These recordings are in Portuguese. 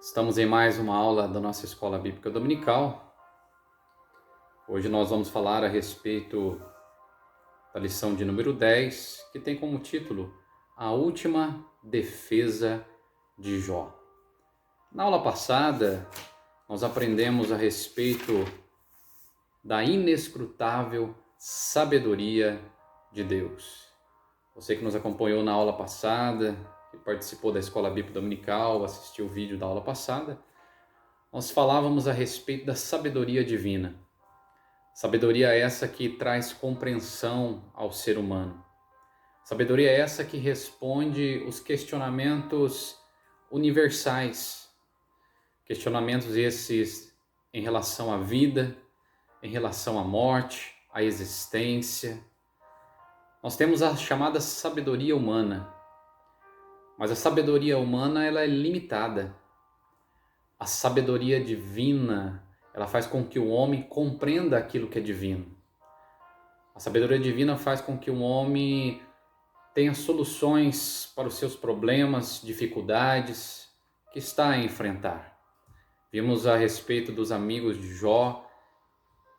Estamos em mais uma aula da nossa Escola Bíblica Dominical. Hoje nós vamos falar a respeito da lição de número 10, que tem como título A Última Defesa de Jó. Na aula passada, nós aprendemos a respeito da inescrutável sabedoria de Deus. Você que nos acompanhou na aula passada, que participou da Escola Bíblica Dominical, assistiu o vídeo da aula passada, nós falávamos a respeito da sabedoria divina. Sabedoria essa que traz compreensão ao ser humano. Sabedoria essa que responde os questionamentos universais. Questionamentos esses em relação à vida, em relação à morte, à existência. Nós temos a chamada sabedoria humana. Mas a sabedoria humana ela é limitada. A sabedoria divina, ela faz com que o homem compreenda aquilo que é divino. A sabedoria divina faz com que o homem tenha soluções para os seus problemas, dificuldades que está a enfrentar. Vimos a respeito dos amigos de Jó,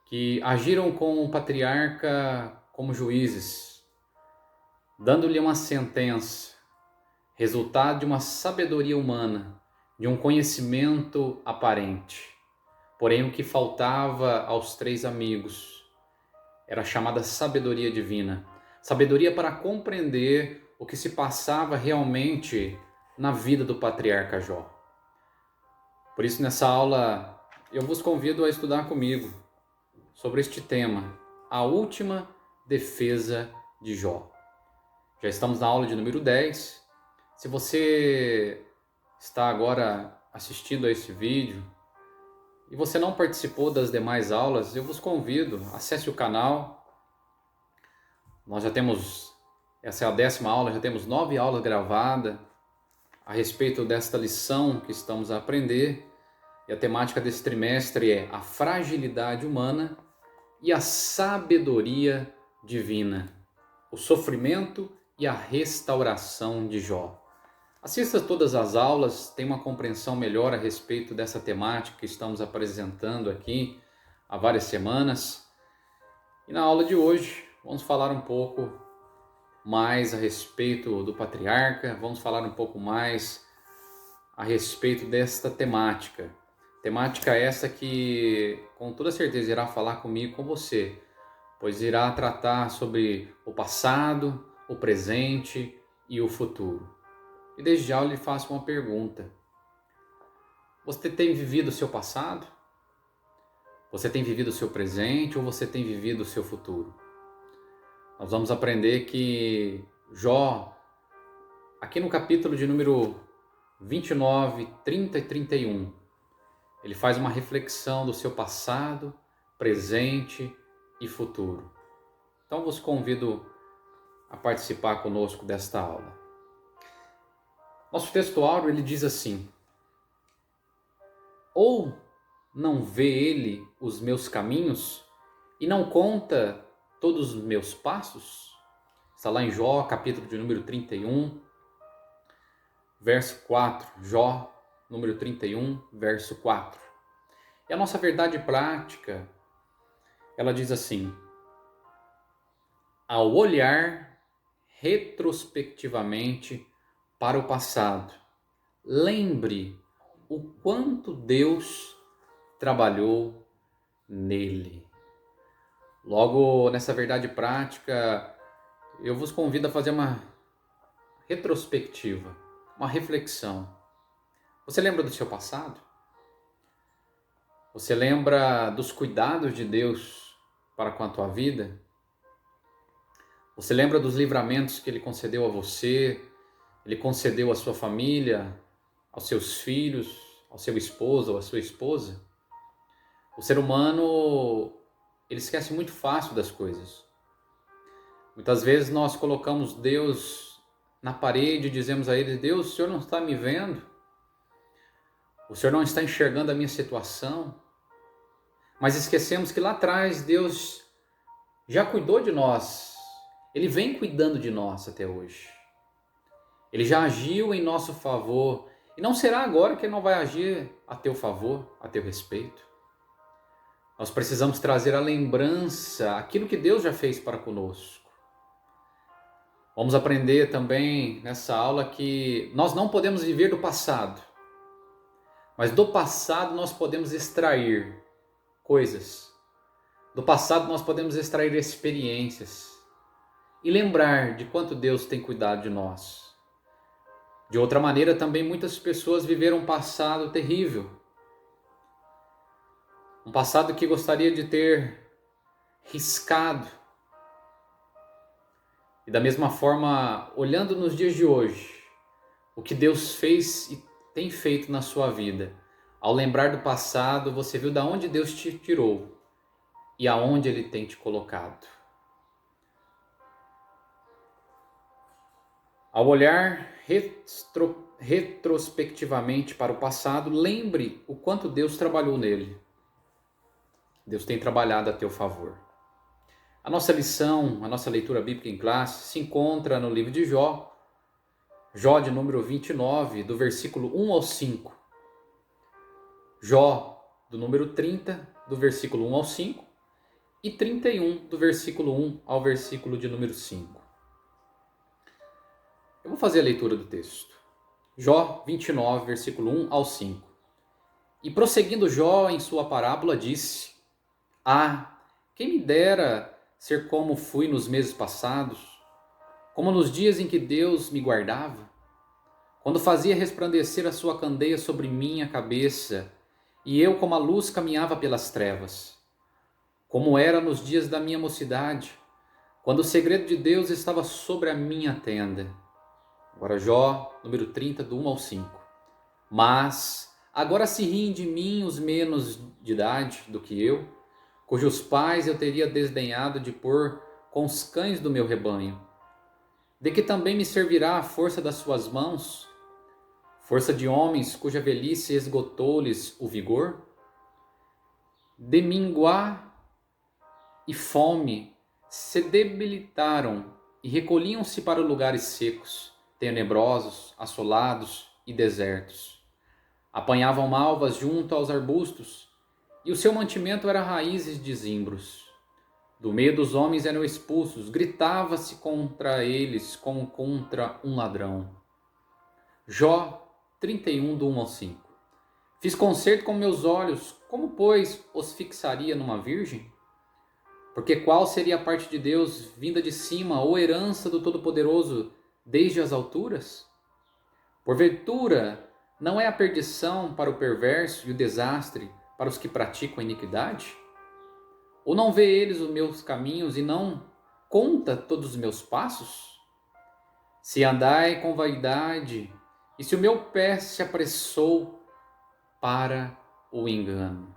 que agiram com o patriarca como juízes, dando-lhe uma sentença, resultado de uma sabedoria humana, de um conhecimento aparente. Porém, o que faltava aos três amigos era a chamada sabedoria divina. Sabedoria para compreender o que se passava realmente na vida do patriarca Jó. Por isso, nessa aula, eu vos convido a estudar comigo sobre este tema, a última defesa de Jó. Já estamos na aula de número 10. Se você está agora assistindo a esse vídeo e você não participou das demais aulas, eu vos convido, acesse o canal. Nós já temos, essa é a 10ª aula, já temos 9 aulas gravadas a respeito desta lição que estamos a aprender. E a temática desse trimestre é a fragilidade humana e a sabedoria divina, o sofrimento e a restauração de Jó. Assista todas as aulas, tenha uma compreensão melhor a respeito dessa temática que estamos apresentando aqui há várias semanas. E na aula de hoje vamos falar um pouco mais a respeito do patriarca, vamos falar um pouco mais a respeito desta temática. Temática essa que com toda certeza irá falar comigo, com você, pois irá tratar sobre o passado, o presente e o futuro. E desde já eu lhe faço uma pergunta. Você tem vivido o seu passado? Você tem vivido o seu presente ou você tem vivido o seu futuro? Nós vamos aprender que Jó, aqui no capítulo de número 29, 30 e 31, ele faz uma reflexão do seu passado, presente e futuro. Então vos convido a participar conosco desta aula. Nosso texto áureo ele diz assim: ou não vê ele os meus caminhos e não conta todos os meus passos? Está lá em Jó, capítulo de número 31, verso 4. Jó, número 31, verso 4. E a nossa verdade prática, ela diz assim: ao olhar retrospectivamente para o passado, lembre o quanto Deus trabalhou nele. Logo, nessa verdade prática, eu vos convido a fazer uma retrospectiva, uma reflexão. Você lembra do seu passado? Você lembra dos cuidados de Deus para com a tua vida? Você lembra dos livramentos que Ele concedeu a você? Ele concedeu à sua família, aos seus filhos, ao seu esposo ou à sua esposa? O ser humano, ele esquece muito fácil das coisas. Muitas vezes nós colocamos Deus na parede e dizemos a Ele: Deus, o Senhor não está me vendo? O Senhor não está enxergando a minha situação? Mas esquecemos que lá atrás Deus já cuidou de nós. Ele vem cuidando de nós até hoje. Ele já agiu em nosso favor, E não será agora que Ele não vai agir a teu favor, a teu respeito. Nós precisamos trazer à lembrança aquilo que Deus já fez para conosco. Vamos aprender também nessa aula que nós não podemos viver do passado, mas do passado nós podemos extrair coisas. Do passado nós podemos extrair experiências e lembrar de quanto Deus tem cuidado de nós. De outra maneira, também muitas pessoas viveram um passado terrível. Um passado que gostaria de ter riscado. E da mesma forma, olhando nos dias de hoje, o que Deus fez e tem feito na sua vida, ao lembrar do passado, você viu de onde Deus te tirou e aonde Ele tem te colocado. Ao olhar retrospectivamente para o passado, lembre o quanto Deus trabalhou nele. Deus tem trabalhado a teu favor. A nossa lição, a nossa leitura bíblica em classe se encontra no livro de Jó, Jó de número 29, do versículo 1 ao 5. Jó do número 30, do versículo 1 ao 5. E 31, do versículo 1 ao versículo de número 5. Eu vou fazer a leitura do texto. Jó 29, versículo 1 ao 5. E prosseguindo Jó em sua parábola disse: Ah, quem me dera ser como fui nos meses passados, como nos dias em que Deus me guardava, quando fazia resplandecer a sua candeia sobre minha cabeça, e eu como a luz caminhava pelas trevas. Como era nos dias da minha mocidade, quando o segredo de Deus estava sobre a minha tenda. Agora Jó, número 30, do 1 ao 5. Mas agora se riem de mim os menos de idade do que eu, cujos pais eu teria desdenhado de pôr com os cães do meu rebanho. De que também me servirá a força das suas mãos, força de homens cuja velhice esgotou-lhes o vigor? De minguá e fome se debilitaram e recolhiam-se para lugares secos, tenebrosos, assolados e desertos. Apanhavam malvas junto aos arbustos, e o seu mantimento era raízes de zimbros. Do meio dos homens eram expulsos, gritava-se contra eles como contra um ladrão. Jó 31, do 1 ao 5. Fiz concerto com meus olhos, como, pois, os fixaria numa virgem? Porque qual seria a parte de Deus vinda de cima, ou herança do Todo-Poderoso desde as alturas? Porventura, não é a perdição para o perverso e o desastre para os que praticam a iniquidade? Ou não vê eles os meus caminhos e não conta todos os meus passos? Se andai com vaidade, e se o meu pé se apressou para o engano.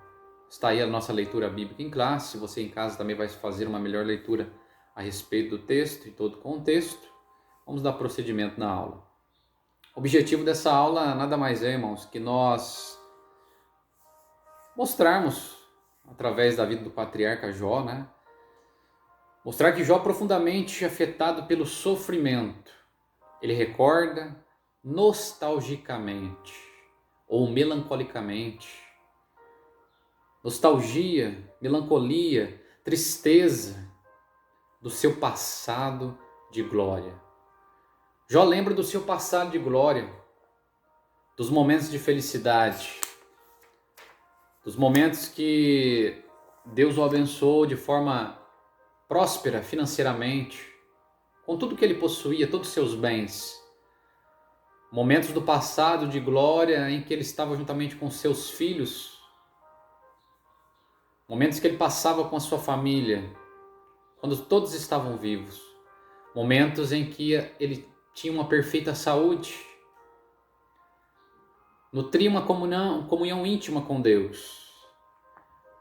Está aí a nossa leitura bíblica em classe. Você em casa também vai fazer uma melhor leitura a respeito do texto e todo o contexto. Vamos dar procedimento na aula. O objetivo dessa aula nada mais é, irmãos, que nós mostrarmos, através da vida do patriarca Jó, mostrar que Jó, profundamente afetado pelo sofrimento, ele recorda nostalgicamente ou melancolicamente. Nostalgia, melancolia, tristeza do seu passado de glória. Jó lembra do seu passado de glória, dos momentos de felicidade, dos momentos que Deus o abençoou de forma próspera financeiramente, com tudo que ele possuía, todos os seus bens. Momentos do passado de glória em que ele estava juntamente com seus filhos. Momentos que ele passava com a sua família, quando todos estavam vivos. Momentos em que ele tinha uma perfeita saúde. Nutria uma comunhão íntima com Deus.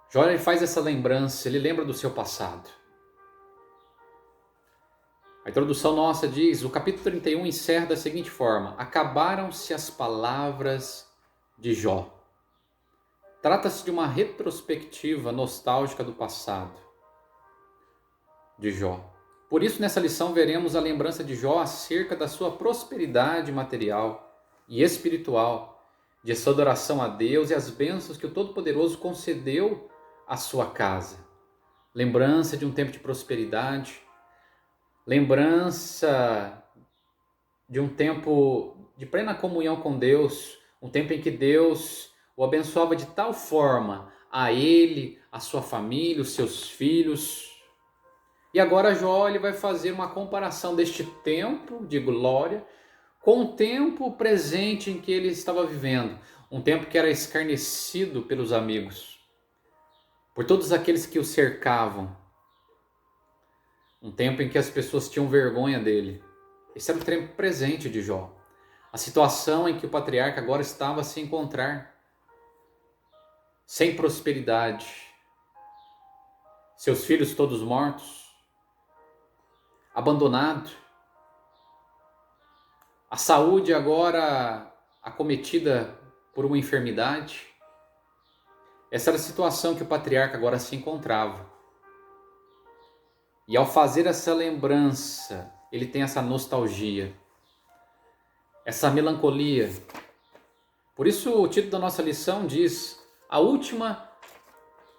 Jó ele faz essa lembrança, ele lembra do seu passado. A introdução nossa diz, o capítulo 31 encerra da seguinte forma: acabaram-se as palavras de Jó. Trata-se de uma retrospectiva nostálgica do passado de Jó. Por isso, nessa lição, veremos a lembrança de Jó acerca da sua prosperidade material, e espiritual de sua adoração a Deus e as bênçãos que o Todo-Poderoso concedeu à sua casa. Lembrança de um tempo de prosperidade, lembrança de um tempo de plena comunhão com Deus, um tempo em que Deus o abençoava de tal forma a ele, a sua família, os seus filhos. E agora Jó ele vai fazer uma comparação deste tempo de glória com o tempo presente em que ele estava vivendo, um tempo que era escarnecido pelos amigos, por todos aqueles que o cercavam, um tempo em que as pessoas tinham vergonha dele. Esse era o tempo presente de Jó, a situação em que o patriarca agora estava a se encontrar, sem prosperidade, seus filhos todos mortos, abandonado, a saúde agora acometida por uma enfermidade. Essa era a situação que o patriarca agora se encontrava. E ao fazer essa lembrança, ele tem essa nostalgia, essa melancolia. Por isso o título da nossa lição diz: a última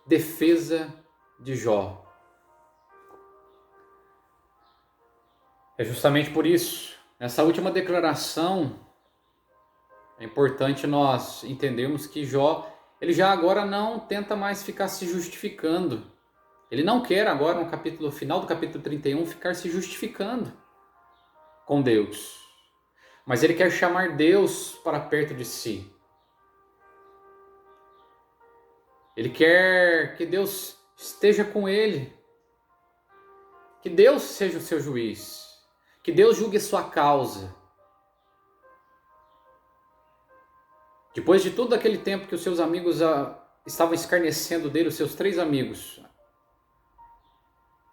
defesa de Jó. É justamente por isso, nessa última declaração, é importante nós entendermos que Jó, ele já agora não tenta mais ficar se justificando. Ele não quer agora, no capítulo final do capítulo 31, ficar se justificando com Deus. Mas ele quer chamar Deus para perto de si. Ele quer que Deus esteja com ele. Que Deus seja o seu juiz. Que Deus julgue sua causa. Depois de todo aquele tempo que os seus amigos estavam escarnecendo dele, os seus 3 amigos,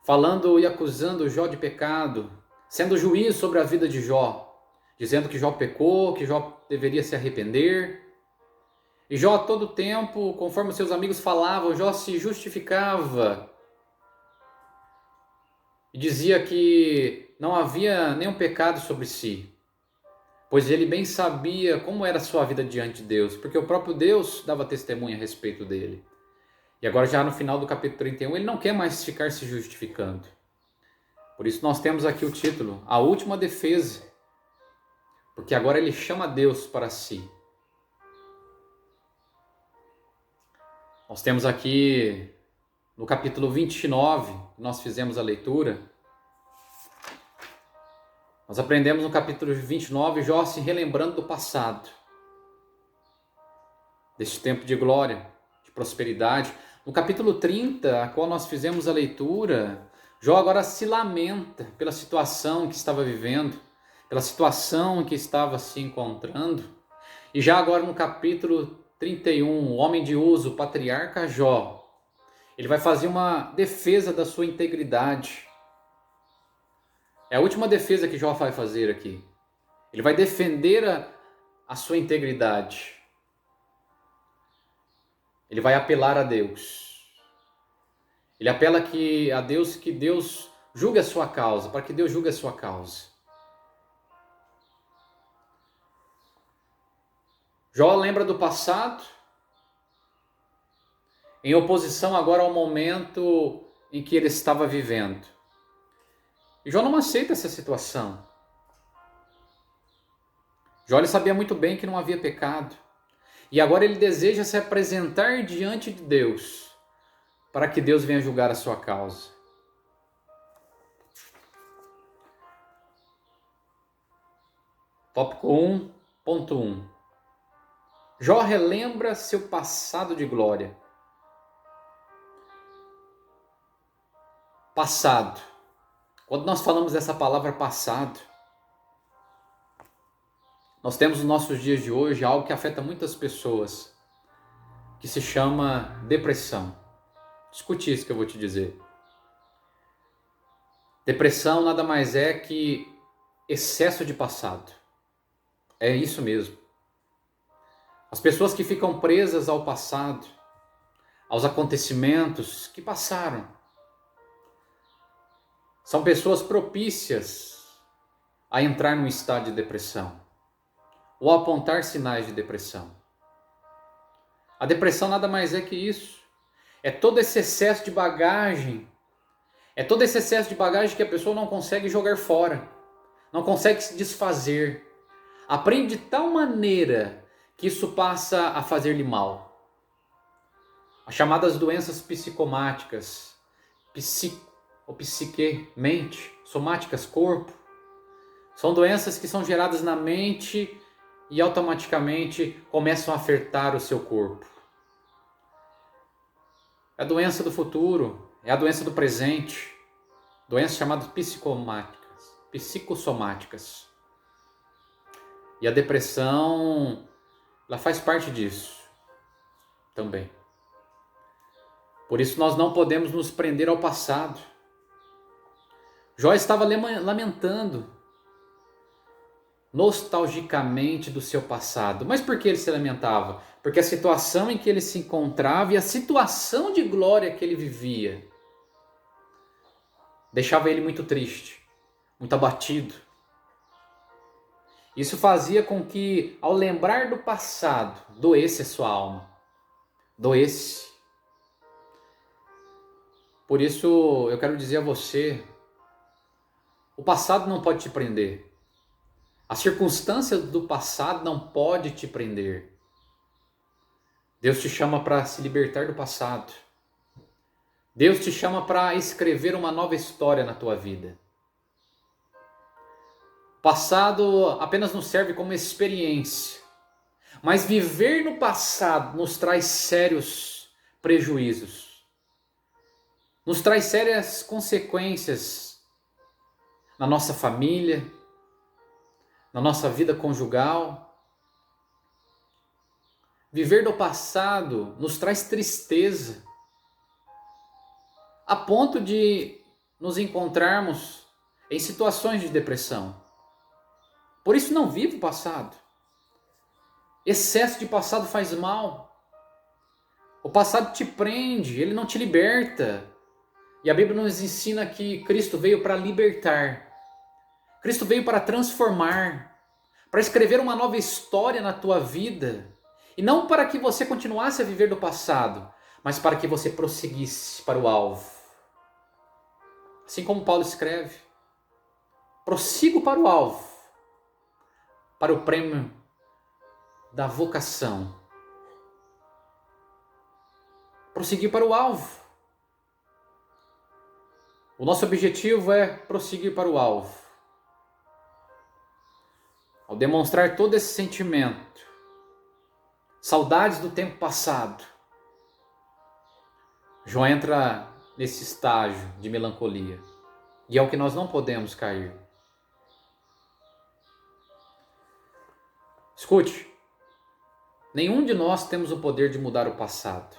falando e acusando Jó de pecado, sendo juiz sobre a vida de Jó, dizendo que Jó pecou, que Jó deveria se arrepender. E Jó, a todo tempo, conforme os seus amigos falavam, Jó se justificava e dizia que não havia nenhum pecado sobre si, pois ele bem sabia como era a sua vida diante de Deus, porque o próprio Deus dava testemunha a respeito dele. E agora já no final do capítulo 31, ele não quer mais ficar se justificando. Por isso nós temos aqui o título, a última defesa, porque agora ele chama Deus para si. Nós temos aqui no capítulo 29, que nós fizemos a leitura, nós aprendemos no capítulo 29, Jó se relembrando do passado, deste tempo de glória, de prosperidade. No capítulo 30, a qual nós fizemos a leitura, Jó agora se lamenta pela situação que estava vivendo, pela situação em que estava se encontrando. E já agora no capítulo 31, o homem de Uzo, o patriarca Jó, ele vai fazer uma defesa da sua integridade. É a última defesa que Jó vai fazer aqui. Ele vai defender a sua integridade. Ele vai apelar a Deus. Ele apela a Deus que Deus julgue a sua causa, para que Deus julgue a sua causa. Jó lembra do passado, em oposição agora ao momento em que ele estava vivendo. E Jó não aceita essa situação. Jó ele sabia muito bem que não havia pecado. E agora ele deseja se apresentar diante de Deus, para que Deus venha julgar a sua causa. Tópico 1.1. Jó relembra seu passado de glória. Passado. Quando nós falamos dessa palavra passado, nós temos nos nossos dias de hoje algo que afeta muitas pessoas, que se chama depressão. Escute isso que eu vou te dizer. Depressão nada mais é que excesso de passado. É isso mesmo. As pessoas que ficam presas ao passado, aos acontecimentos que passaram, são pessoas propícias a entrar num estado de depressão. ou apontar sinais de depressão. A depressão nada mais é que isso. É todo esse excesso de bagagem. É todo esse excesso de bagagem que a pessoa não consegue jogar fora. Não consegue se desfazer. Aprende de tal maneira que isso passa a fazer-lhe mal. As chamadas doenças psicomáticas, psique, mente, somáticas, corpo, são doenças que são geradas na mente e automaticamente começam a afetar o seu corpo. É a doença do futuro, é a doença do presente, doenças chamadas psicossomáticas. E a depressão, ela faz parte disso também. Por isso nós não podemos nos prender ao passado. Jó estava lamentando nostalgicamente do seu passado. Mas por que ele se lamentava? Porque a situação em que ele se encontrava e a situação de glória que ele vivia deixava ele muito triste, muito abatido. Isso fazia com que, ao lembrar do passado, doesse a sua alma. Doesse. Por isso eu quero dizer a você, o passado não pode te prender. As circunstâncias do passado não podem te prender. Deus te chama para se libertar do passado. Deus te chama para escrever uma nova história na tua vida. O passado apenas nos serve como experiência. Mas viver no passado nos traz sérios prejuízos. Nos traz sérias consequências na nossa família, na nossa vida conjugal. Viver do passado nos traz tristeza, a ponto de nos encontrarmos em situações de depressão. Por isso não viva o passado. Excesso de passado faz mal. O passado te prende, ele não te liberta. E a Bíblia nos ensina que Cristo veio para libertar. Cristo veio para transformar, para escrever uma nova história na tua vida. E não para que você continuasse a viver do passado, mas para que você prosseguisse para o alvo. Assim como Paulo escreve, prossigo para o alvo, para o prêmio da vocação. Prosseguir para o alvo. O nosso objetivo é prosseguir para o alvo. Ao demonstrar todo esse sentimento, saudades do tempo passado, Jó entra nesse estágio de melancolia. E é o que nós não podemos cair. Escute, nenhum de nós temos o poder de mudar o passado.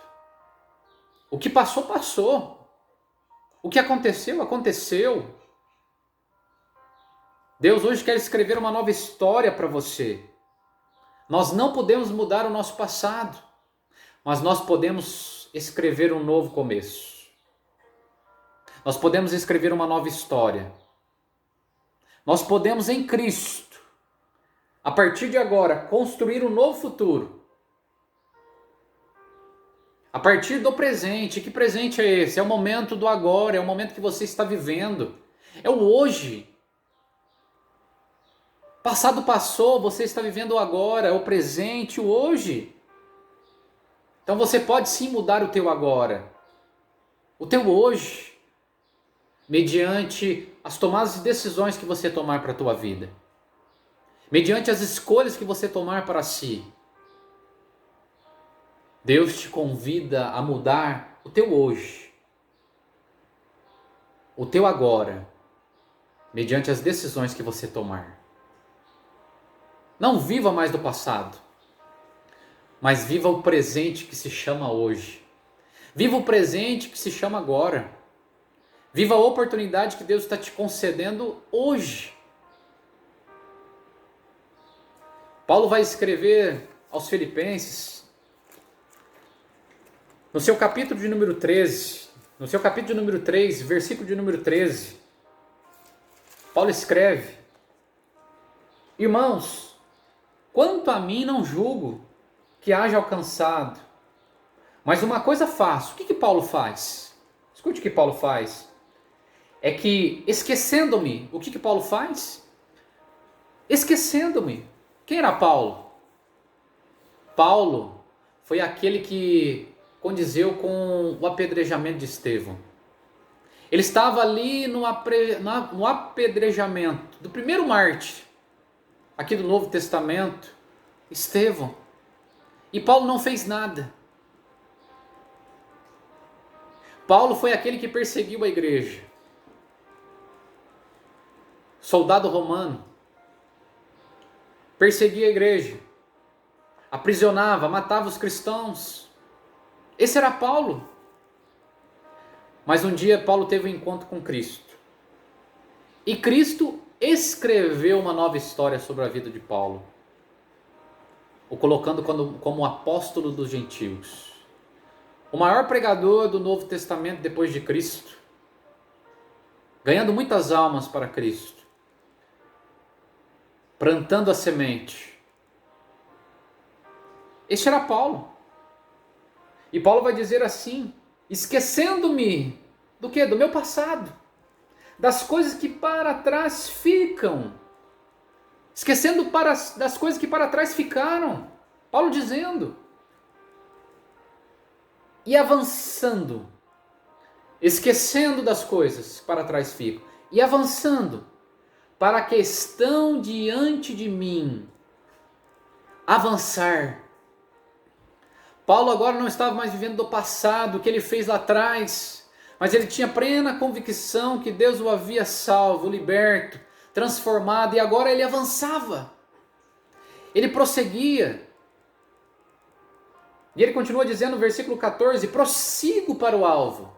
O que passou, passou. O que aconteceu, aconteceu. Deus hoje quer escrever uma nova história para você. Nós não podemos mudar o nosso passado, mas nós podemos escrever um novo começo. Nós podemos escrever uma nova história. Nós podemos em Cristo, a partir de agora, construir um novo futuro. A partir do presente. Que presente é esse? É o momento do agora, é o momento que você está vivendo. É o hoje. Passado passou, você está vivendo o agora, é o presente, o hoje. Então você pode sim mudar o teu agora, o teu hoje, mediante as tomadas de decisões que você tomar para a tua vida, mediante as escolhas que você tomar para si. Deus te convida a mudar o teu hoje, o teu agora, mediante as decisões que você tomar. Não viva mais do passado, mas viva o presente que se chama hoje. Viva o presente que se chama agora. Viva a oportunidade que Deus está te concedendo hoje. Paulo vai escrever aos Filipenses, no seu capítulo de número 13, no seu capítulo de número 3, versículo de número 13, Paulo escreve: Irmãos, quanto a mim não julgo que haja alcançado. Mas uma coisa faço. O que Paulo faz? Escute o que Paulo faz. É que, esquecendo-me, o que Paulo faz? Esquecendo-me. Quem era Paulo? Paulo foi aquele que condizeu com o apedrejamento de Estevão. Ele estava ali no apedrejamento do primeiro mártir, aqui do Novo Testamento, Estevão. E Paulo não fez nada. Paulo foi aquele que perseguiu a igreja. Soldado romano. Perseguia a igreja. Aprisionava, matava os cristãos. Esse era Paulo. Mas um dia Paulo teve um encontro com Cristo. E Cristo escreveu uma nova história sobre a vida de Paulo, o colocando como apóstolo dos gentios. O maior pregador do Novo Testamento depois de Cristo, ganhando muitas almas para Cristo, plantando a semente. Este era Paulo. E Paulo vai dizer assim: esquecendo-me do quê? Do meu passado, das coisas que para trás ficam, esquecendo das coisas que para trás ficaram. Paulo dizendo, e avançando, esquecendo das coisas que para trás ficam, e avançando para a questão diante de mim. Avançar. Paulo agora não estava mais vivendo do passado, o que ele fez lá atrás, mas ele tinha plena convicção que Deus o havia salvo, liberto, transformado, e agora ele avançava. Ele prosseguia. E ele continua dizendo no versículo 14, prossigo para o alvo.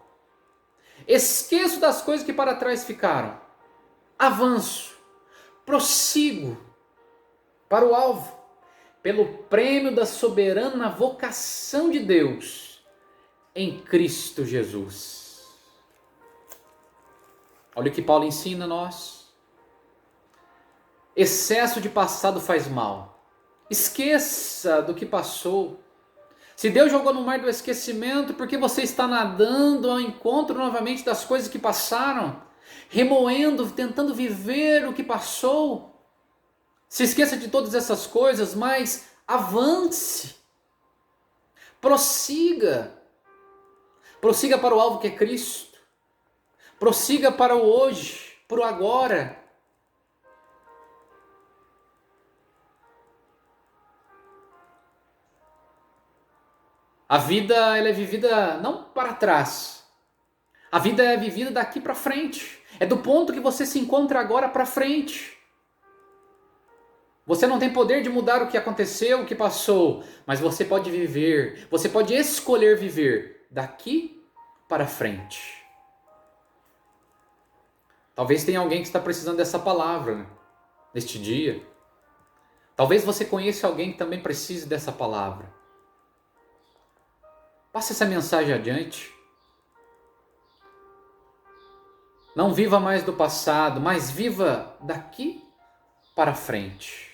Esqueço das coisas que para trás ficaram. Avanço. Prossigo para o alvo. Pelo prêmio da soberana vocação de Deus em Cristo Jesus. Olha o que Paulo ensina a nós. Excesso de passado faz mal. Esqueça do que passou. Se Deus jogou no mar do esquecimento, por que você está nadando ao encontro novamente das coisas que passaram? Remoendo, tentando viver o que passou? Se esqueça de todas essas coisas, mas avance. Prossiga. Prossiga para o alvo que é Cristo. Prossiga para o hoje, para o agora. A vida ela é vivida não para trás. A vida é vivida daqui para frente. É do ponto que você se encontra agora para frente. Você não tem poder de mudar o que aconteceu, o que passou, mas você pode viver, você pode escolher viver daqui para frente. Talvez tenha alguém que está precisando dessa palavra, né, neste dia. Talvez você conheça alguém que também precise dessa palavra. Passe essa mensagem adiante. Não viva mais do passado, mas viva daqui para frente.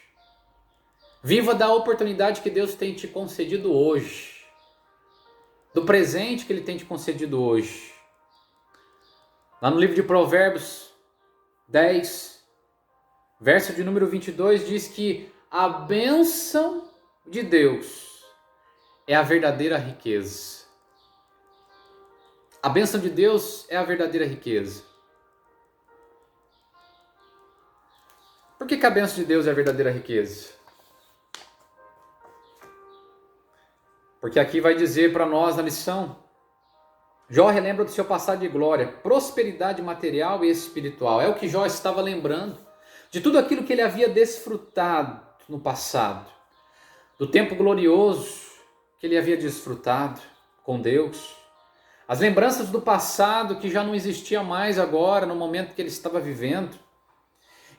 Viva da oportunidade que Deus tem te concedido hoje. Do presente que Ele tem te concedido hoje. Lá no livro de Provérbios 10, verso de número 22, diz que a bênção de Deus é a verdadeira riqueza. A bênção de Deus é a verdadeira riqueza. Por que a bênção de Deus é a verdadeira riqueza? Porque aqui vai dizer para nós na lição, Jó relembra do seu passado de glória, prosperidade material e espiritual. É o que Jó estava lembrando, de tudo aquilo que ele havia desfrutado no passado, do tempo glorioso que ele havia desfrutado com Deus, as lembranças do passado que já não existia mais agora, no momento que ele estava vivendo.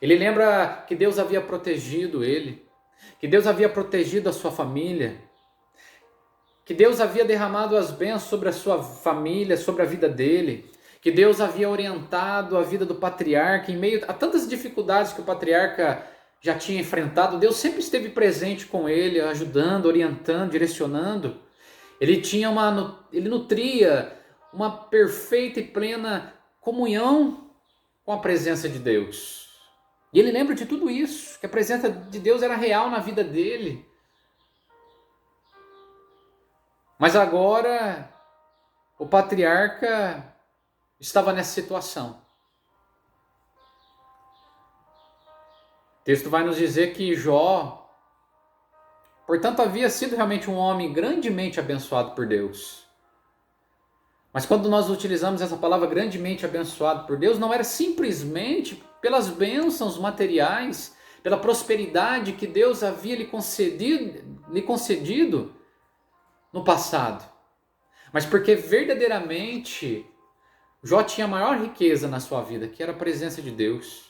Ele lembra que Deus havia protegido ele, que Deus havia protegido a sua família, que Deus havia derramado as bênçãos sobre a sua família, sobre a vida dele, que Deus havia orientado a vida do patriarca em meio a tantas dificuldades que o patriarca já tinha enfrentado, Deus sempre esteve presente com ele, ajudando, orientando, direcionando. Ele nutria uma perfeita e plena comunhão com a presença de Deus. E ele lembra de tudo isso, que a presença de Deus era real na vida dele. Mas agora o patriarca estava nessa situação. O texto vai nos dizer que Jó, portanto, havia sido realmente um homem grandemente abençoado por Deus. Mas quando nós utilizamos essa palavra grandemente abençoado por Deus, não era simplesmente pelas bênçãos materiais, pela prosperidade que Deus havia lhe concedido no passado, mas porque verdadeiramente Jó tinha a maior riqueza na sua vida, que era a presença de Deus.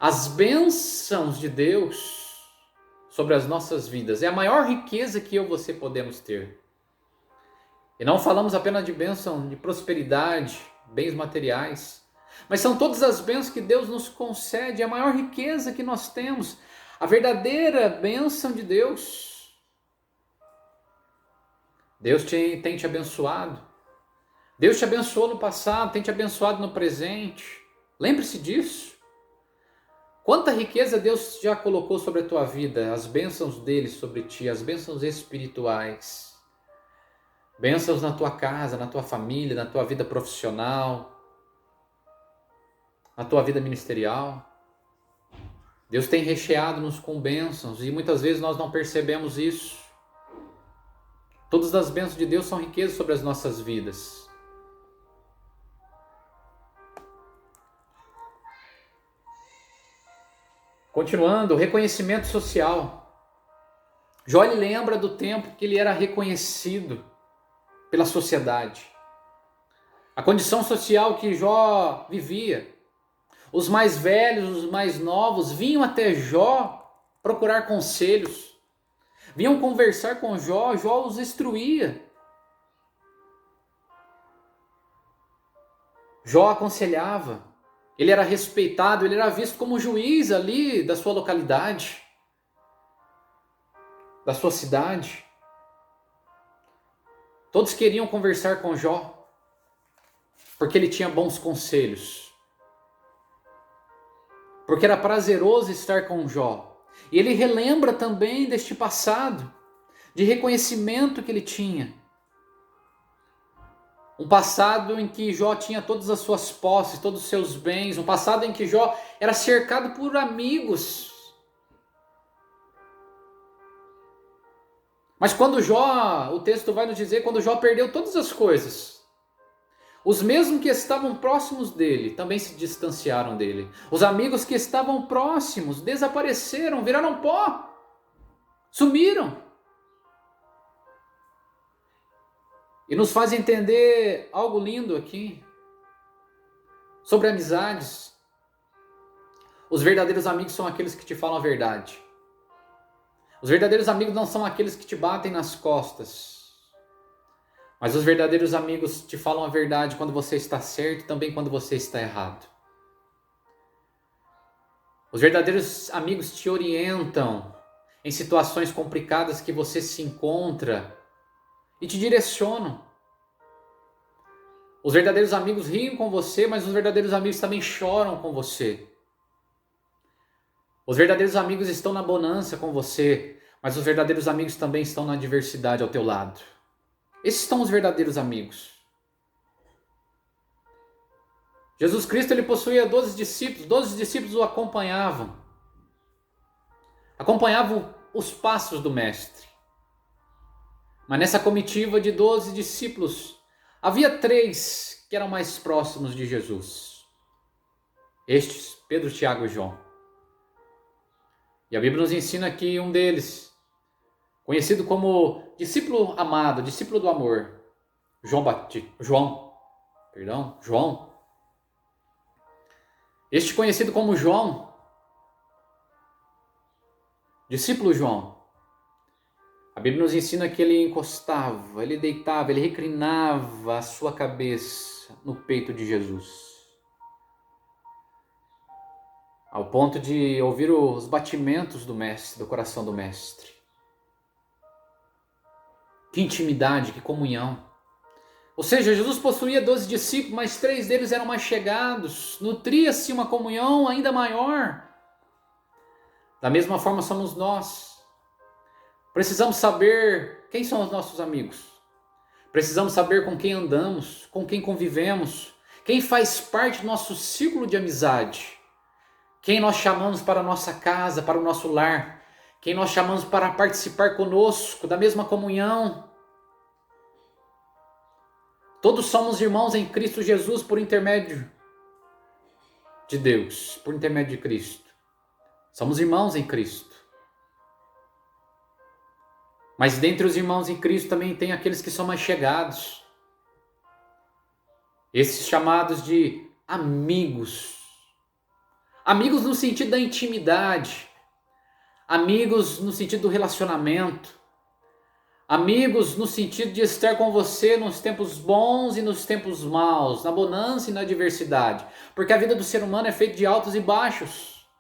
As bênçãos de Deus sobre as nossas vidas é a maior riqueza que eu e você podemos ter. E não falamos apenas de bênção, de prosperidade, bens materiais, mas são todas as bênçãos que Deus nos concede, a maior riqueza que nós temos, a verdadeira bênção de Deus. Deus tem te abençoado. Deus te abençoou no passado, tem te abençoado no presente. Lembre-se disso. Quanta riqueza Deus já colocou sobre a tua vida, as bênçãos dele sobre ti, as bênçãos espirituais. Bênçãos na tua casa, na tua família, na tua vida profissional, na tua vida ministerial. Deus tem recheado-nos com bênçãos e muitas vezes nós não percebemos isso. Todas as bênçãos de Deus são riquezas sobre as nossas vidas. Continuando, o reconhecimento social. Jó lembra do tempo que ele era reconhecido pela sociedade. A condição social que Jó vivia. Os mais velhos, os mais novos vinham até Jó procurar conselhos. Vinham conversar com Jó, Jó os instruía. Jó aconselhava. Ele era respeitado, ele era visto como juiz ali da sua localidade, da sua cidade. Todos queriam conversar com Jó, porque ele tinha bons conselhos. Porque era prazeroso estar com Jó. E ele relembra também deste passado, de reconhecimento que ele tinha. Um passado em que Jó tinha todas as suas posses, todos os seus bens. Um passado em que Jó era cercado por amigos. Mas quando Jó, o texto vai nos dizer, quando Jó perdeu todas as coisas, os mesmos que estavam próximos dele também se distanciaram dele. Os amigos que estavam próximos desapareceram, viraram pó, sumiram. E nos faz entender algo lindo aqui, sobre amizades. Os verdadeiros amigos são aqueles que te falam a verdade. Os verdadeiros amigos não são aqueles que te batem nas costas. Mas os verdadeiros amigos te falam a verdade quando você está certo e também quando você está errado. Os verdadeiros amigos te orientam em situações complicadas que você se encontra e te direcionam. Os verdadeiros amigos riem com você, mas os verdadeiros amigos também choram com você. Os verdadeiros amigos estão na bonança com você, mas os verdadeiros amigos também estão na adversidade ao teu lado. Esses são os verdadeiros amigos. Jesus Cristo ele possuía 12 discípulos o acompanhavam. Acompanhavam os passos do Mestre. Mas nessa comitiva de 12 discípulos, havia 3 que eram mais próximos de Jesus. Estes, Pedro, Tiago e João. E a Bíblia nos ensina que um deles, conhecido como discípulo amado, discípulo do amor, João. Este conhecido como João, discípulo João, a Bíblia nos ensina que ele encostava, ele deitava, ele reclinava a sua cabeça no peito de Jesus. ao ponto de ouvir os batimentos do Mestre, do coração do Mestre. Que intimidade, que comunhão. Ou seja, Jesus possuía 12 discípulos, mas 3 deles eram mais chegados. Nutria-se uma comunhão ainda maior. Da mesma forma somos nós. Precisamos saber quem são os nossos amigos. Precisamos saber com quem andamos, com quem convivemos, quem faz parte do nosso círculo de amizade, quem nós chamamos para a nossa casa, para o nosso lar, quem nós chamamos para participar conosco da mesma comunhão. Todos somos irmãos em Cristo Jesus por intermédio de Deus, por intermédio de Cristo. Somos irmãos em Cristo. Mas dentre os irmãos em Cristo também tem aqueles que são mais chegados. Esses chamados de amigos. Amigos no sentido da intimidade. Amigos no sentido do relacionamento. Amigos no sentido de estar com você nos tempos bons e nos tempos maus, na bonança e na adversidade. Porque a vida do ser humano é feita de altos e baixos.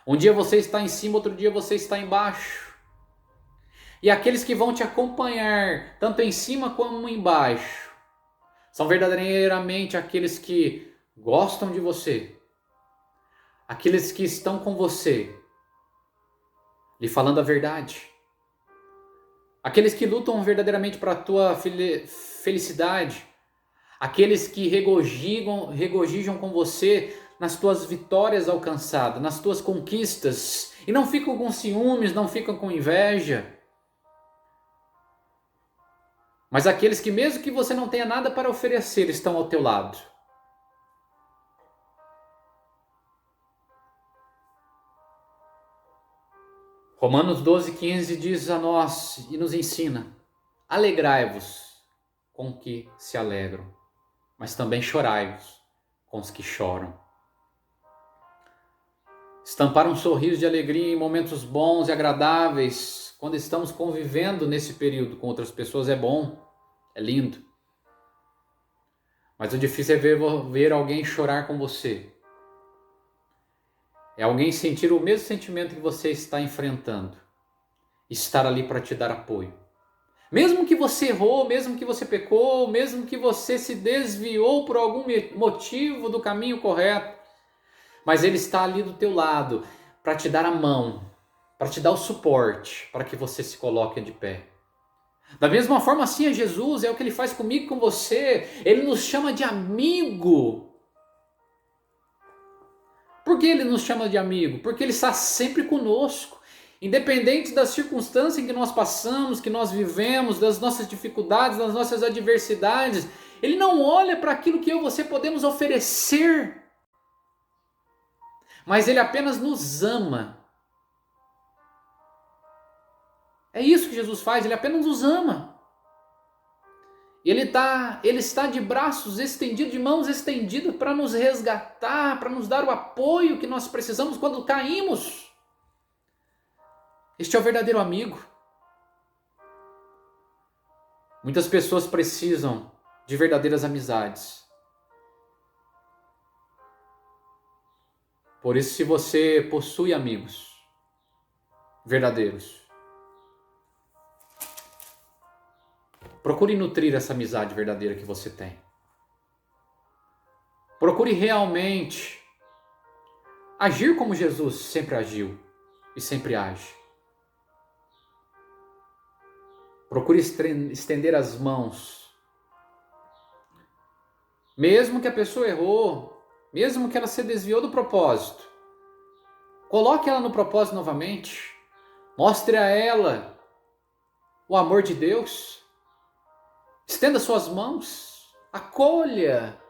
Um dia você está em cima, outro dia você está embaixo. E aqueles que vão te acompanhar, tanto em cima como embaixo, são verdadeiramente aqueles que gostam de você. Aqueles que estão com você, lhe falando a verdade. Aqueles que lutam verdadeiramente para a tua felicidade. Aqueles que regozijam com você nas tuas vitórias alcançadas, nas tuas conquistas. E não ficam com ciúmes, não ficam com inveja. Mas aqueles que mesmo que você não tenha nada para oferecer, estão ao teu lado. Romanos 12,15 diz a nós e nos ensina: alegrai-vos com os que se alegram, mas também chorai-vos com os que choram. Estampar um sorriso de alegria em momentos bons e agradáveis, quando estamos convivendo nesse período com outras pessoas, é bom, é lindo. Mas o difícil é ver alguém chorar com você. É alguém sentir o mesmo sentimento que você está enfrentando. Estar ali para te dar apoio. Mesmo que você errou, mesmo que você pecou, mesmo que você se desviou por algum motivo do caminho correto, mas ele está ali do teu lado para te dar a mão, para te dar o suporte, para que você se coloque de pé. Da mesma forma, assim é Jesus, é o que ele faz comigo e com você. Ele nos chama de amigo. Por que ele nos chama de amigo? Porque ele está sempre conosco. Independente das circunstâncias em que nós passamos, que nós vivemos, das nossas dificuldades, das nossas adversidades, ele não olha para aquilo que eu e você podemos oferecer, mas ele apenas nos ama. É isso que Jesus faz, ele apenas nos ama. Ele está de braços estendidos, de mãos estendidas para nos resgatar, para nos dar o apoio que nós precisamos quando caímos. Este é o verdadeiro amigo. Muitas pessoas precisam de verdadeiras amizades. Por isso, se você possui amigos verdadeiros, procure nutrir essa amizade verdadeira que você tem. Procure realmente agir como Jesus sempre agiu e sempre age. Procure estender as mãos. Mesmo que a pessoa errou, mesmo que ela se desviou do propósito, coloque ela no propósito novamente. Mostre a ela o amor de Deus. Estenda suas mãos. Acolha.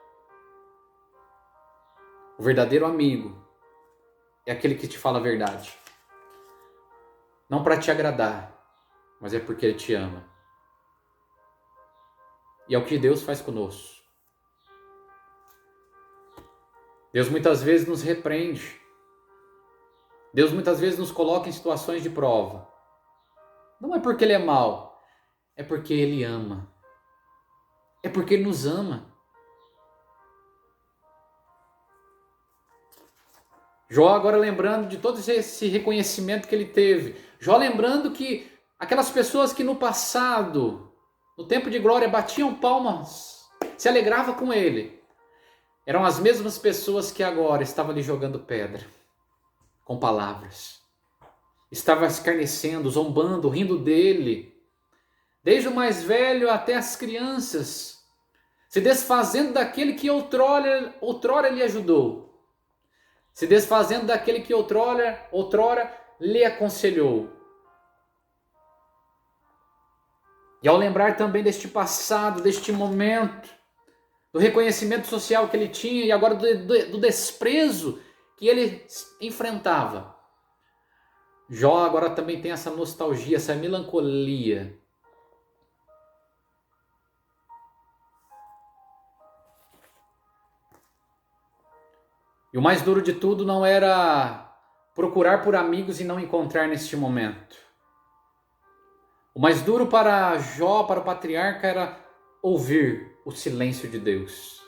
O verdadeiro amigo é aquele que te fala a verdade. Não para te agradar, mas é porque ele te ama. E é o que Deus faz conosco. Deus muitas vezes nos repreende. Deus muitas vezes nos coloca em situações de prova. Não é porque ele é mau, é porque ele ama. É porque ele nos ama. Jó agora lembrando de todo esse reconhecimento que ele teve. Jó lembrando que aquelas pessoas que no passado, no tempo de glória, batiam palmas, se alegravam com ele, eram as mesmas pessoas que agora estavam ali jogando pedra, com palavras. Estavam escarnecendo, zombando, rindo dele. Desde o mais velho até as crianças, se desfazendo daquele que outrora lhe ajudou. Se desfazendo daquele que outrora lhe aconselhou. E ao lembrar também deste passado, deste momento, do reconhecimento social que ele tinha e agora do desprezo que ele enfrentava, Jó agora também tem essa nostalgia, essa melancolia. E o mais duro de tudo não era procurar por amigos e não encontrar neste momento. O mais duro para Jó, para o patriarca, era ouvir o silêncio de Deus.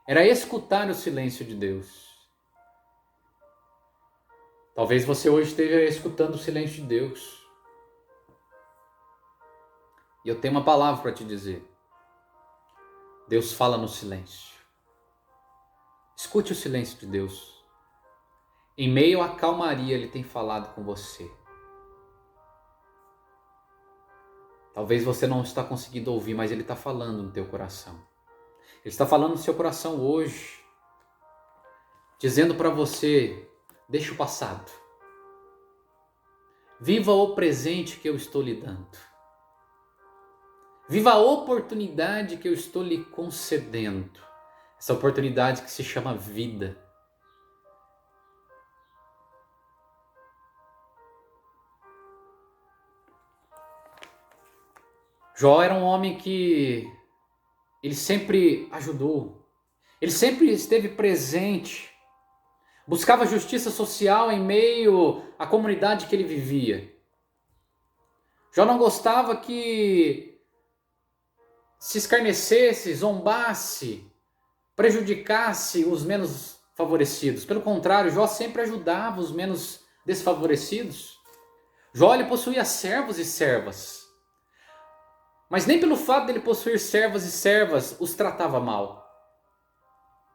Era escutar o silêncio de Deus. Talvez você hoje esteja escutando o silêncio de Deus. E eu tenho uma palavra para te dizer. Deus fala no silêncio. Escute o silêncio de Deus. Em meio à calmaria, Ele tem falado com você. Talvez você não está conseguindo ouvir, mas Ele está falando no teu coração. Ele está falando no seu coração hoje, dizendo para você, deixa o passado. Viva o presente que eu estou lhe dando. Viva a oportunidade que eu estou lhe concedendo. Essa oportunidade que se chama vida. Jó era um homem que ele sempre ajudou. Ele sempre esteve presente. Buscava justiça social em meio à comunidade que ele vivia. Jó não gostava que se escarnecesse, zombasse, prejudicasse os menos favorecidos. Pelo contrário, Jó sempre ajudava os menos desfavorecidos. Jó ele possuía servos e servas. Mas nem pelo fato dele possuir servos e servas os tratava mal.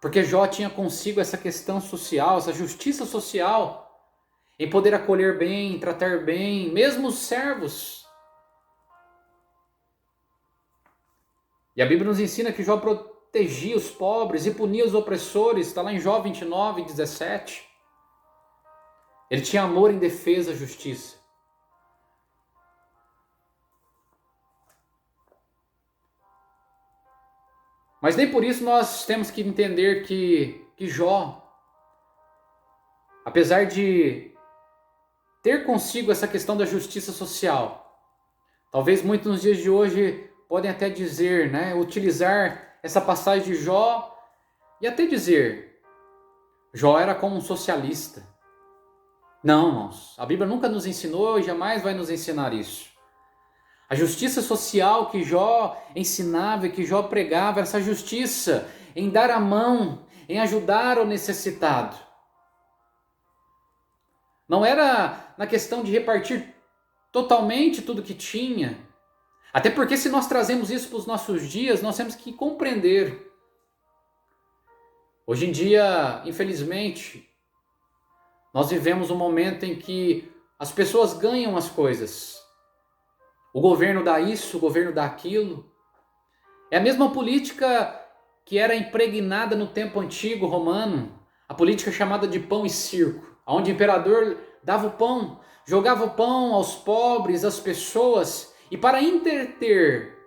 Porque Jó tinha consigo essa questão social, essa justiça social, em poder acolher bem, tratar bem, mesmo os servos. E a Bíblia nos ensina que Jó protegia os pobres e punia os opressores, está lá em Jó 29, 17. Ele tinha amor em defesa da justiça. Mas nem por isso nós temos que entender que Jó, apesar de ter consigo essa questão da justiça social, talvez muitos nos dias de hoje podem até dizer, utilizar essa passagem de Jó e até dizer, Jó era como um socialista. Não, irmãos, a Bíblia nunca nos ensinou e jamais vai nos ensinar isso. A justiça social que Jó ensinava e que Jó pregava, essa justiça em dar a mão, em ajudar o necessitado. Não era na questão de repartir totalmente tudo que tinha. Até porque se nós trazemos isso para os nossos dias, nós temos que compreender. Hoje em dia, infelizmente, nós vivemos um momento em que as pessoas ganham as coisas. O governo dá isso, o governo dá aquilo. É a mesma política que era impregnada no tempo antigo romano, a política chamada de pão e circo, onde o imperador dava o pão, jogava o pão aos pobres, às pessoas, e para entreter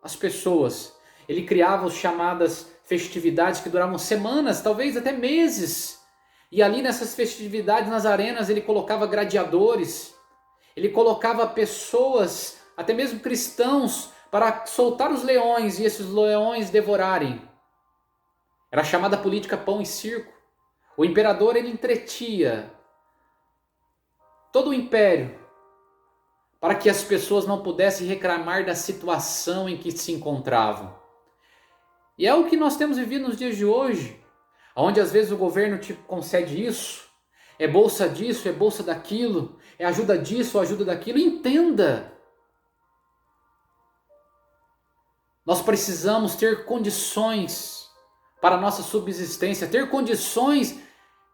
as pessoas, ele criava as chamadas festividades que duravam semanas, talvez até meses. E ali nessas festividades, nas arenas, ele colocava gladiadores, ele colocava pessoas, até mesmo cristãos, para soltar os leões e esses leões devorarem. Era a chamada política pão e circo. O imperador ele entretia todo o império para que as pessoas não pudessem reclamar da situação em que se encontravam. E é o que nós temos vivido nos dias de hoje, onde às vezes o governo te concede isso, é bolsa disso, é bolsa daquilo, é ajuda disso, ajuda daquilo. Entenda! Nós precisamos ter condições para a nossa subsistência. Ter condições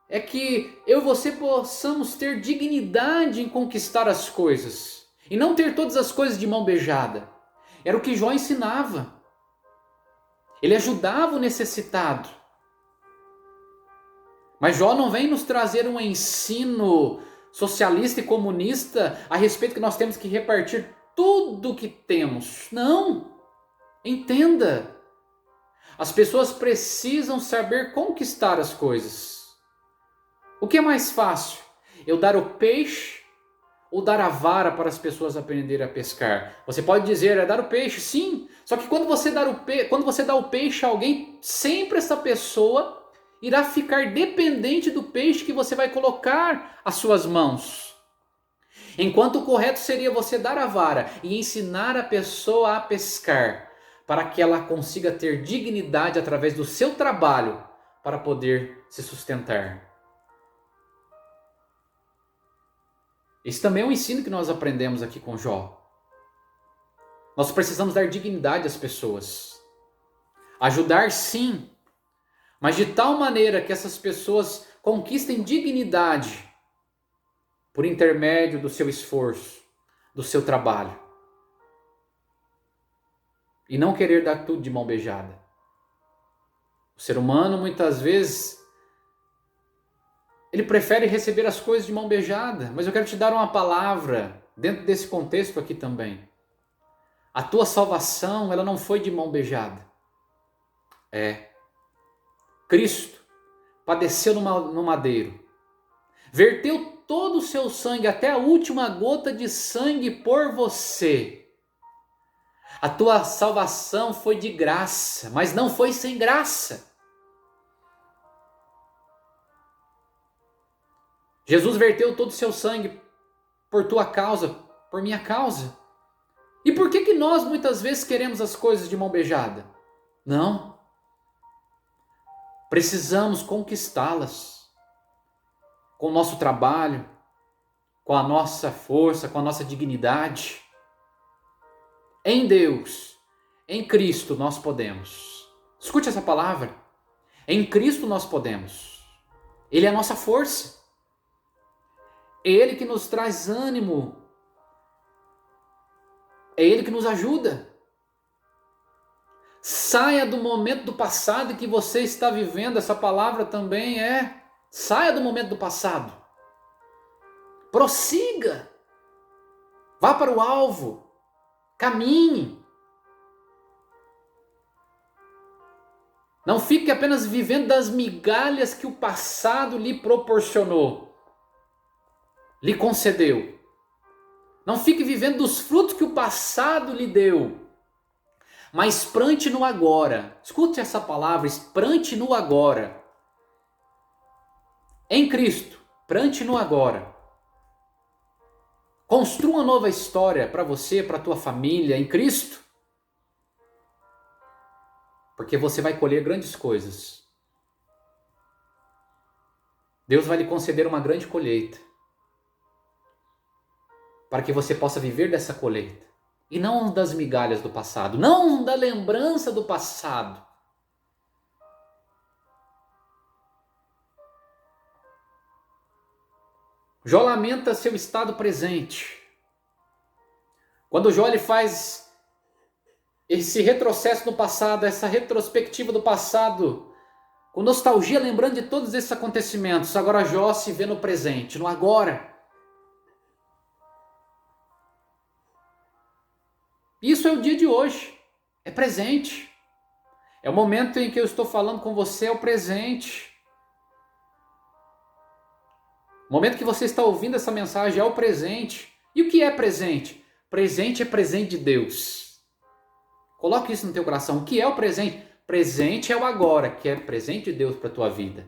é que eu e você possamos ter dignidade em conquistar as coisas. E não ter todas as coisas de mão beijada. Era o que Jó ensinava. Ele ajudava o necessitado. Mas Jó não vem nos trazer um ensino socialista e comunista a respeito que nós temos que repartir tudo o que temos. Não! Entenda! As pessoas precisam saber conquistar as coisas. O que é mais fácil? Eu dar o peixe ou dar a vara para as pessoas aprenderem a pescar? Você pode dizer, é dar o peixe, sim. Só que quando você dá o peixe a alguém, sempre essa pessoa irá ficar dependente do peixe que você vai colocar às suas mãos. Enquanto o correto seria você dar a vara e ensinar a pessoa a pescar, para que ela consiga ter dignidade através do seu trabalho para poder se sustentar. Esse também é um ensino que nós aprendemos aqui com Jó. Nós precisamos dar dignidade às pessoas. Ajudar sim, mas de tal maneira que essas pessoas conquistem dignidade por intermédio do seu esforço, do seu trabalho. E não querer dar tudo de mão beijada. O ser humano muitas vezes ele prefere receber as coisas de mão beijada, mas eu quero te dar uma palavra dentro desse contexto aqui também. A tua salvação, ela não foi de mão beijada. Cristo padeceu no madeiro, verteu todo o seu sangue, até a última gota de sangue por você. A tua salvação foi de graça, mas não foi sem graça. Jesus verteu todo o seu sangue por tua causa, por minha causa. E por que nós muitas vezes queremos as coisas de mão beijada? Não. Precisamos conquistá-las com o nosso trabalho, com a nossa força, com a nossa dignidade. Em Deus, em Cristo nós podemos. Escute essa palavra. Em Cristo nós podemos. Ele é a nossa força. É Ele que nos traz ânimo. É Ele que nos ajuda. Saia do momento do passado que você está vivendo. Essa palavra também saia do momento do passado. Prossiga. Vá para o alvo. Caminhe. Não fique apenas vivendo das migalhas que o passado lhe proporcionou, lhe concedeu. Não fique vivendo dos frutos que o passado lhe deu, mas plante no agora. Escute essa palavra, plante no agora. Em Cristo, plante no agora. Construa uma nova história para você, para a tua família, em Cristo. Porque você vai colher grandes coisas. Deus vai lhe conceder uma grande colheita. Para que você possa viver dessa colheita. E não das migalhas do passado. Não da lembrança do passado. Jó lamenta seu estado presente. Quando Jó ele faz esse retrocesso no passado, essa retrospectiva do passado, com nostalgia, lembrando de todos esses acontecimentos, agora Jó se vê no presente, no agora. Isso é o dia de hoje, é presente. É o momento em que eu estou falando com você, é o presente. O momento que você está ouvindo essa mensagem é o presente. E o que é presente? Presente é presente de Deus. Coloque isso no teu coração. O que é o presente? Presente é o agora, que é presente de Deus para a tua vida.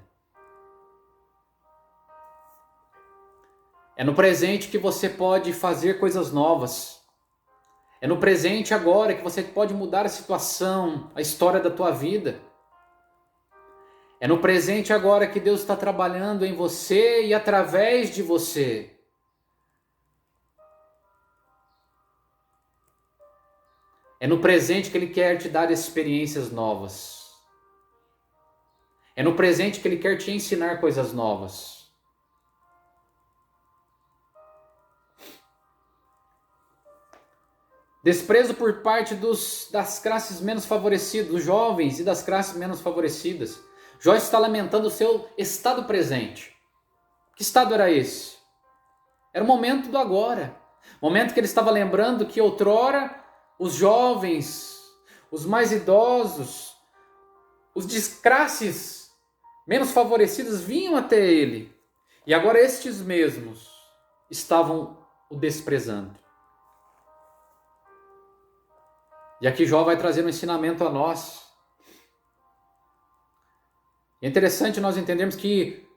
É no presente que você pode fazer coisas novas. É no presente agora que você pode mudar a situação, a história da tua vida. É no presente agora que Deus está trabalhando em você e através de você. É no presente que Ele quer te dar experiências novas. É no presente que Ele quer te ensinar coisas novas. Desprezo por parte das classes menos favorecidas, dos jovens e das classes menos favorecidas. Jó está lamentando o seu estado presente. Que estado era esse? Era o momento do agora. Momento que ele estava lembrando que outrora os jovens, os mais idosos, os de classes menos favorecidas vinham até ele. E agora estes mesmos estavam o desprezando. E aqui Jó vai trazer um ensinamento a nós. É interessante nós entendermos que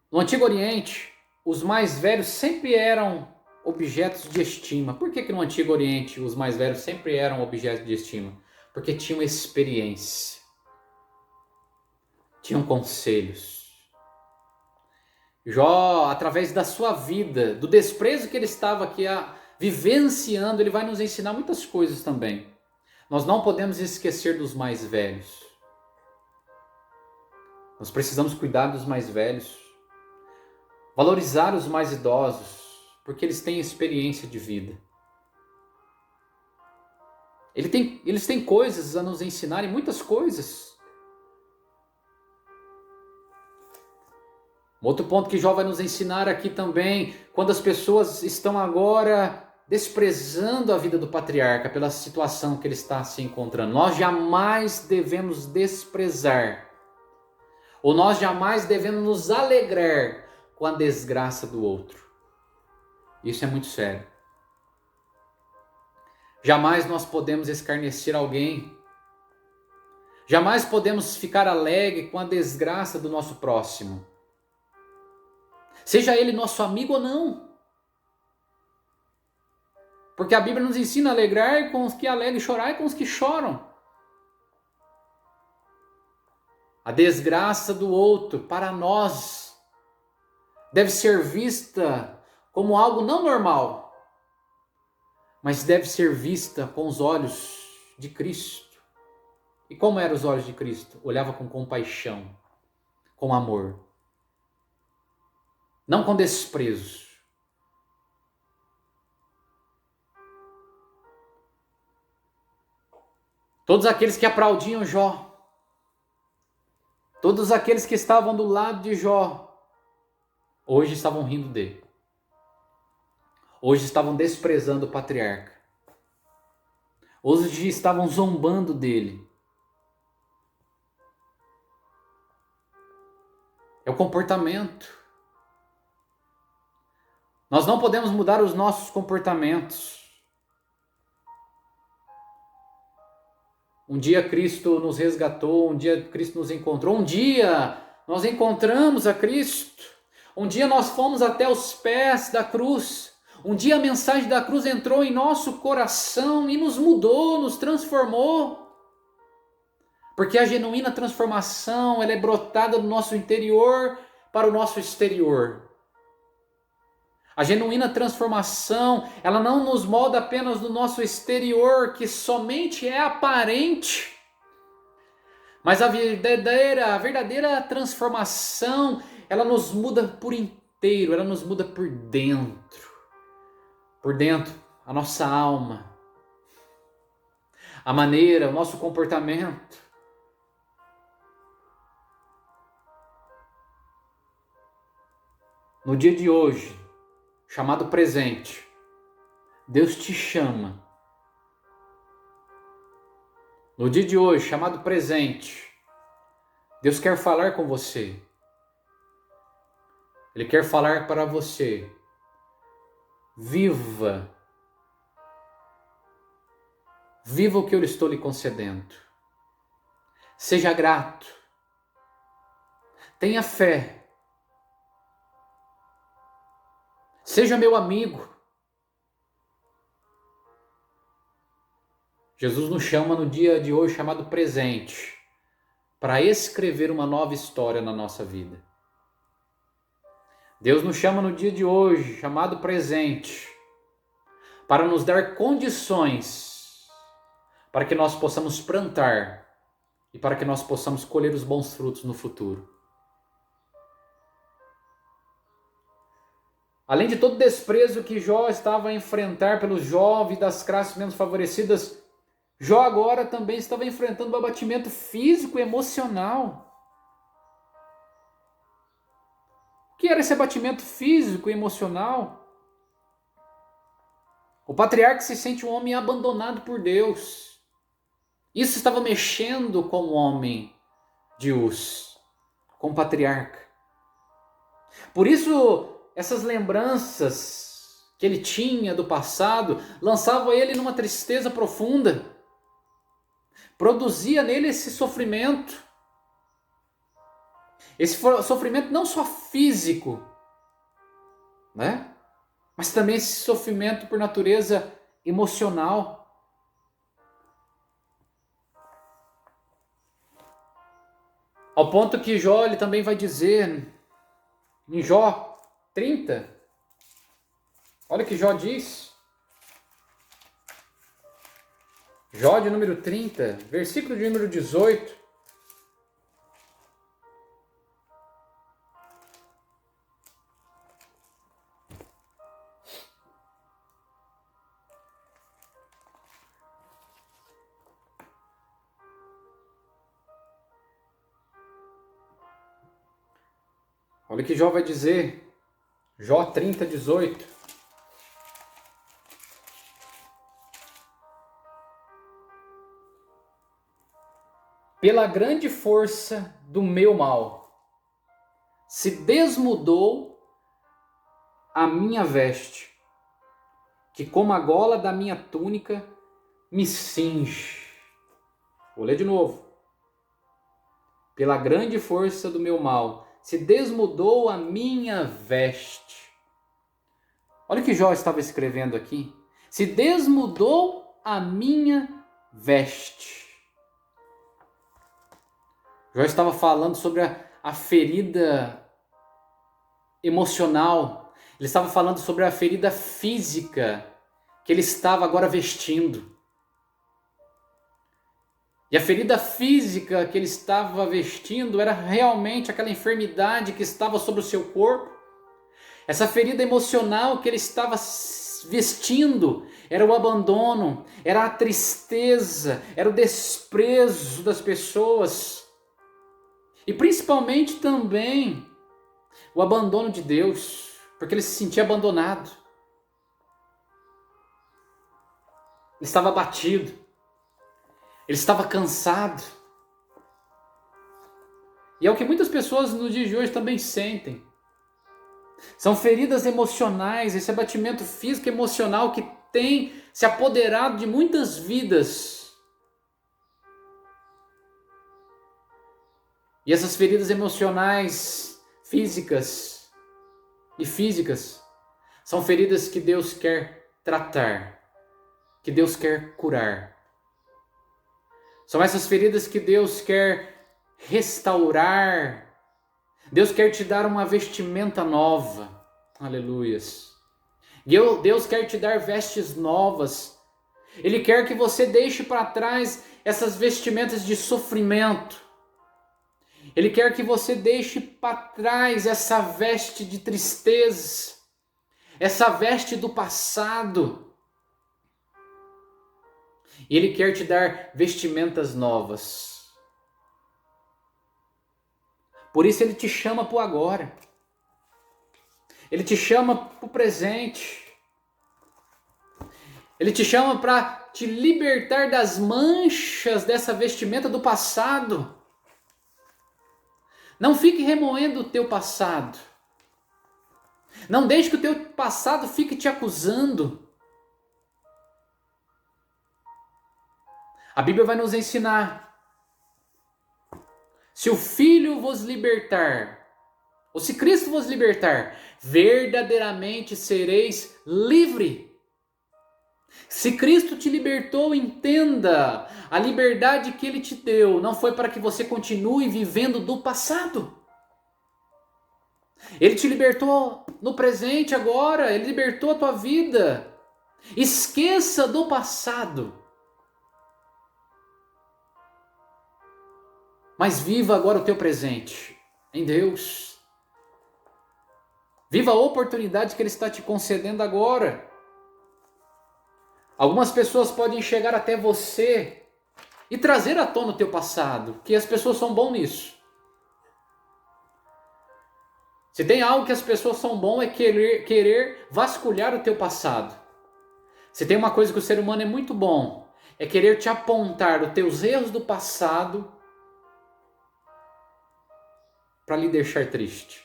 no Antigo Oriente, os mais velhos sempre eram objetos de estima. Por que no Antigo Oriente os mais velhos sempre eram objetos de estima? Porque tinham experiência, tinham conselhos. Jó, através da sua vida, do desprezo que ele estava aqui vivenciando, ele vai nos ensinar muitas coisas também. Nós não podemos esquecer dos mais velhos. Nós precisamos cuidar dos mais velhos, valorizar os mais idosos, porque eles têm experiência de vida. Eles têm coisas a nos ensinar, e muitas coisas. Um outro ponto que Jó vai nos ensinar aqui também, quando as pessoas estão agora desprezando a vida do patriarca pela situação que ele está se encontrando. Nós jamais devemos desprezar, ou nós jamais devemos nos alegrar com a desgraça do outro. Isso é muito sério. Jamais nós podemos escarnecer alguém. Jamais podemos ficar alegre com a desgraça do nosso próximo. Seja ele nosso amigo ou não. Porque a Bíblia nos ensina a alegrar com os que alegram e chorar com os que choram. A desgraça do outro, para nós, deve ser vista como algo não normal, mas deve ser vista com os olhos de Cristo. E como eram os olhos de Cristo? Olhava com compaixão, com amor, não com desprezo. Todos aqueles que aplaudiam Jó, todos aqueles que estavam do lado de Jó, hoje estavam rindo dele. Hoje estavam desprezando o patriarca. Hoje estavam zombando dele. É o comportamento. Nós não podemos mudar os nossos comportamentos. Um dia Cristo nos resgatou, um dia Cristo nos encontrou, um dia nós encontramos a Cristo, um dia nós fomos até os pés da cruz, um dia a mensagem da cruz entrou em nosso coração e nos mudou, nos transformou. Porque a genuína transformação, ela é brotada do nosso interior para o nosso exterior. A genuína transformação, ela não nos molda apenas no nosso exterior, que somente é aparente. Mas a verdadeira transformação, ela nos muda por inteiro, ela nos muda por dentro. Por dentro, a nossa alma, a maneira, o nosso comportamento. No dia de hoje, chamado presente, Deus te chama. No dia de hoje, chamado presente, Deus quer falar com você. Ele quer falar para você. Viva. Viva o que eu estou lhe concedendo. Seja grato. Tenha fé. Seja meu amigo. Jesus nos chama no dia de hoje chamado presente, para escrever uma nova história na nossa vida. Deus nos chama no dia de hoje, chamado presente, para nos dar condições para que nós possamos plantar e para que nós possamos colher os bons frutos no futuro. Além de todo o desprezo que Jó estava a enfrentar pelos jovens das classes menos favorecidas, Jó agora também estava enfrentando um abatimento físico e emocional. O que era esse abatimento físico e emocional? O patriarca se sente um homem abandonado por Deus. Isso estava mexendo com o homem de Uz, com o patriarca. Por isso, essas lembranças que ele tinha do passado lançavam ele numa tristeza profunda. Produzia nele esse sofrimento. Esse sofrimento não só físico, né? Mas também esse sofrimento por natureza emocional. Ao ponto que Jó ele também vai dizer, em Jó 30, olha o que Jó diz. Jó de número 30, versículo de número 18. Olha o que Jó vai dizer. Jó 30, 18. Pela grande força do meu mal, se desmudou a minha veste, que como a gola da minha túnica me cinge. Vou ler de novo. Pela grande força do meu mal, se desmudou a minha veste. Olha o que Jó estava escrevendo aqui. Se desmudou a minha veste. Jó estava falando sobre a ferida emocional. Ele estava falando sobre a ferida física que ele estava agora vestindo. E a ferida física que ele estava vestindo era realmente aquela enfermidade que estava sobre o seu corpo. Essa ferida emocional que ele estava vestindo era o abandono, era a tristeza, era o desprezo das pessoas. E principalmente também o abandono de Deus, porque ele se sentia abandonado. Ele estava abatido. Ele estava cansado. E é o que muitas pessoas nos dias de hoje também sentem. São feridas emocionais, esse abatimento físico e emocional que tem se apoderado de muitas vidas. E essas feridas emocionais, físicas são feridas que Deus quer tratar, que Deus quer curar. São essas feridas que Deus quer restaurar. Deus quer te dar uma vestimenta nova. Aleluias. Deus quer te dar vestes novas. Ele quer que você deixe para trás essas vestimentas de sofrimento. Ele quer que você deixe para trás essa veste de tristeza, essa veste do passado. E Ele quer te dar vestimentas novas. Por isso Ele te chama para o agora. Ele te chama para o presente. Ele te chama para te libertar das manchas dessa vestimenta do passado. Não fique remoendo o teu passado. Não deixe que o teu passado fique te acusando. A Bíblia vai nos ensinar. Se o Filho vos libertar, ou se Cristo vos libertar, verdadeiramente sereis livre. Se Cristo te libertou, entenda, a liberdade que Ele te deu não foi para que você continue vivendo do passado. Ele te libertou no presente agora, Ele libertou a tua vida. Esqueça do passado. Mas viva agora o teu presente em Deus. Viva a oportunidade que Ele está te concedendo agora. Algumas pessoas podem chegar até você e trazer à tona o teu passado, que as pessoas são bons nisso. Se tem algo que as pessoas são bons é querer vasculhar o teu passado. Se tem uma coisa que o ser humano é muito bom, é querer te apontar os teus erros do passado para lhe deixar triste.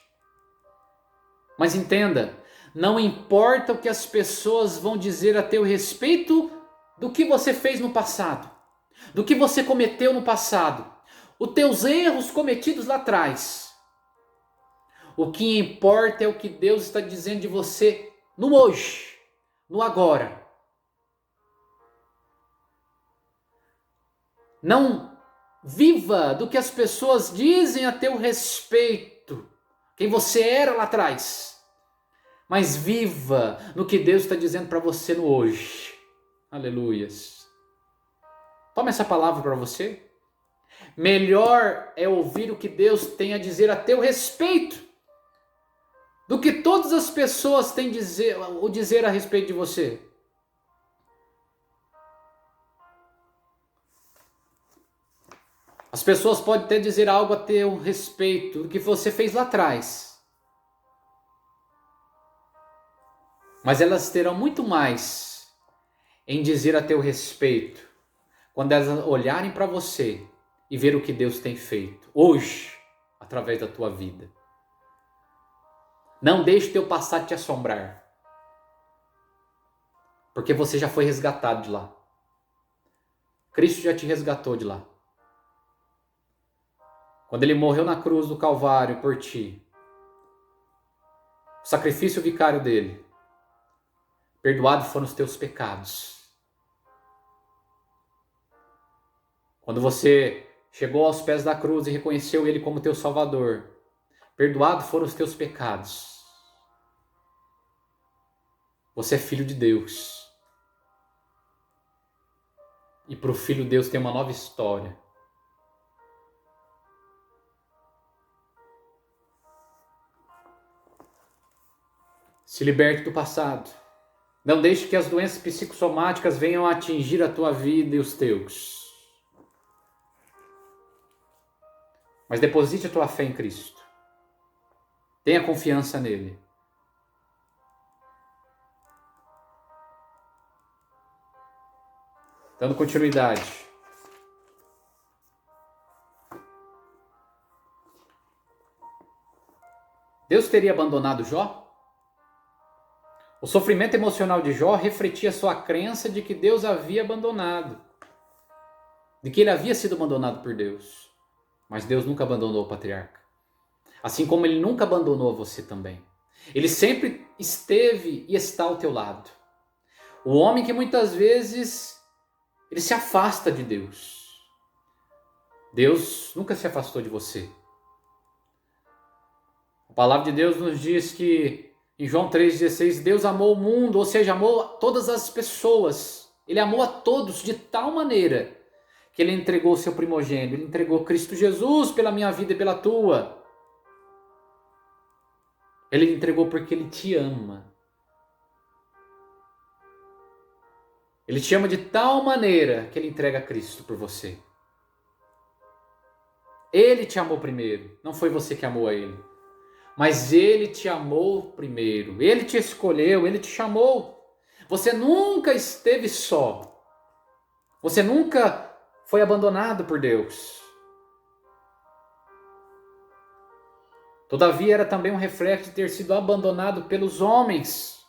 Mas entenda, não importa o que as pessoas vão dizer a teu respeito do que você fez no passado, do que você cometeu no passado, os teus erros cometidos lá atrás. O que importa é o que Deus está dizendo de você no hoje, no agora. Não viva do que as pessoas dizem a teu respeito, quem você era lá atrás. Mas viva no que Deus está dizendo para você no hoje. Aleluias. Toma essa palavra para você. Melhor é ouvir o que Deus tem a dizer a teu respeito do que todas as pessoas têm o dizer a respeito de você. As pessoas podem até dizer algo a teu respeito do que você fez lá atrás. Mas elas terão muito mais em dizer a teu respeito quando elas olharem para você e ver o que Deus tem feito hoje através da tua vida. Não deixe teu passado te assombrar, porque você já foi resgatado de lá. Cristo já te resgatou de lá. Quando Ele morreu na cruz do Calvário por ti, o sacrifício vicário dele, perdoados foram os teus pecados. Quando você chegou aos pés da cruz e reconheceu Ele como teu Salvador, perdoados foram os teus pecados. Você é filho de Deus. E para o Filho de Deus tem uma nova história. Se liberte do passado. Não deixe que as doenças psicossomáticas venham a atingir a tua vida e os teus. Mas deposite a tua fé em Cristo. Tenha confiança nele. Dando continuidade. Deus teria abandonado Jó? O sofrimento emocional de Jó refletia sua crença de que Deus havia abandonado. De que ele havia sido abandonado por Deus. Mas Deus nunca abandonou o patriarca. Assim como ele nunca abandonou você também. Ele sempre esteve e está ao teu lado. O homem que muitas vezes ele se afasta de Deus. Deus nunca se afastou de você. A palavra de Deus nos diz que em João 3,16, Deus amou o mundo, ou seja, amou todas as pessoas. Ele amou a todos de tal maneira que Ele entregou o seu primogênito. Ele entregou Cristo Jesus pela minha vida e pela tua. Ele entregou porque Ele te ama. Ele te ama de tal maneira que Ele entrega Cristo por você. Ele te amou primeiro, não foi você que amou a Ele. Mas Ele te amou primeiro, Ele te escolheu, Ele te chamou. Você nunca esteve só. Você nunca foi abandonado por Deus. Todavia era também um reflexo de ter sido abandonado pelos homens.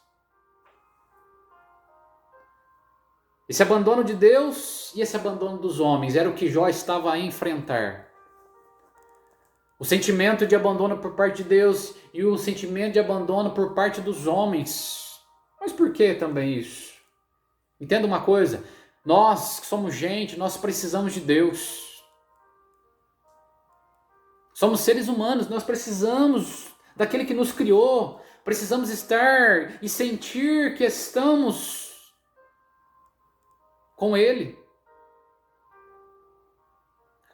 Esse abandono de Deus e esse abandono dos homens era o que Jó estava a enfrentar. O sentimento de abandono por parte de Deus e o sentimento de abandono por parte dos homens. Mas por que também isso? Entenda uma coisa, nós que somos gente, nós precisamos de Deus. Somos seres humanos, nós precisamos daquele que nos criou. Precisamos estar e sentir que estamos com Ele.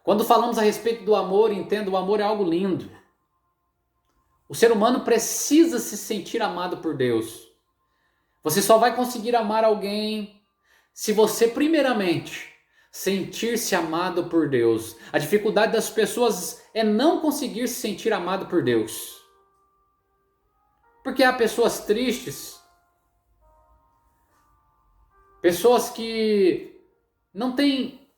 Quando falamos a respeito do amor, entenda, o amor é algo lindo. O ser humano precisa se sentir amado por Deus. Você só vai conseguir amar alguém se você, primeiramente, sentir-se amado por Deus. A dificuldade das pessoas é não conseguir se sentir amado por Deus. Porque há pessoas tristes, pessoas que não têm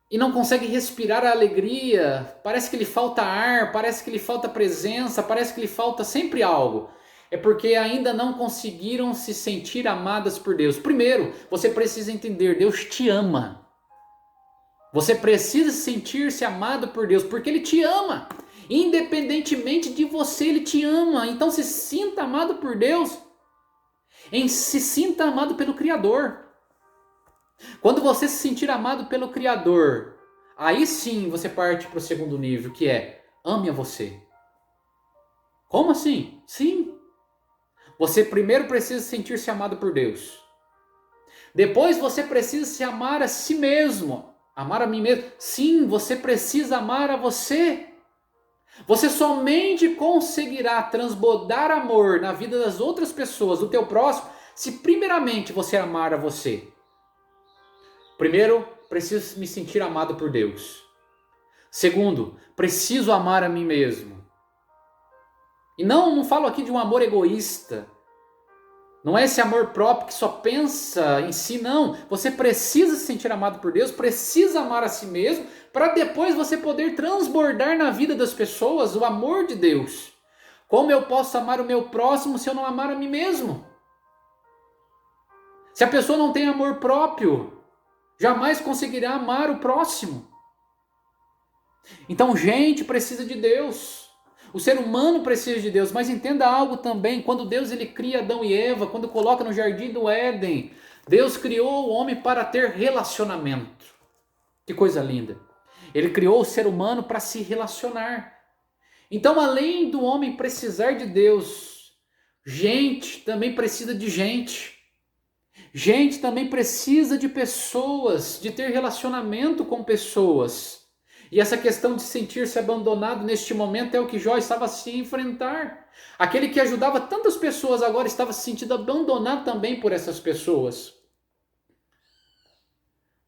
e não conseguem respirar a alegria, parece que lhe falta ar, parece que lhe falta presença, parece que lhe falta sempre algo. É porque ainda não conseguiram se sentir amadas por Deus. Primeiro, você precisa entender, Deus te ama. Você precisa sentir-se amado por Deus, porque Ele te ama. Independentemente de você, Ele te ama. Então se sinta amado por Deus. Se sinta amado pelo Criador. Quando você se sentir amado pelo Criador, aí sim você parte para o segundo nível, que é ame a você. Como assim? Sim. Você primeiro precisa sentir-se amado por Deus. Depois você precisa se amar a si mesmo. Amar a mim mesmo. Sim, você precisa amar a você. Você somente conseguirá transbordar amor na vida das outras pessoas, do teu próximo, se primeiramente você amar a você. Primeiro, preciso me sentir amado por Deus. Segundo, preciso amar a mim mesmo. E não falo aqui de um amor egoísta. Não é esse amor próprio que só pensa em si, não. Você precisa se sentir amado por Deus, precisa amar a si mesmo, para depois você poder transbordar na vida das pessoas o amor de Deus. Como eu posso amar o meu próximo se eu não amar a mim mesmo? Se a pessoa não tem amor próprio, jamais conseguirá amar o próximo. Então, gente precisa de Deus. O ser humano precisa de Deus, mas entenda algo também. Quando Deus ele cria Adão e Eva, quando coloca no jardim do Éden, Deus criou o homem para ter relacionamento. Que coisa linda. Ele criou o ser humano para se relacionar. Então, além do homem precisar de Deus, gente também precisa de gente. Gente também precisa de pessoas, de ter relacionamento com pessoas. E essa questão de sentir-se abandonado neste momento é o que Jó estava a se enfrentar. Aquele que ajudava tantas pessoas agora estava se sentindo abandonado também por essas pessoas.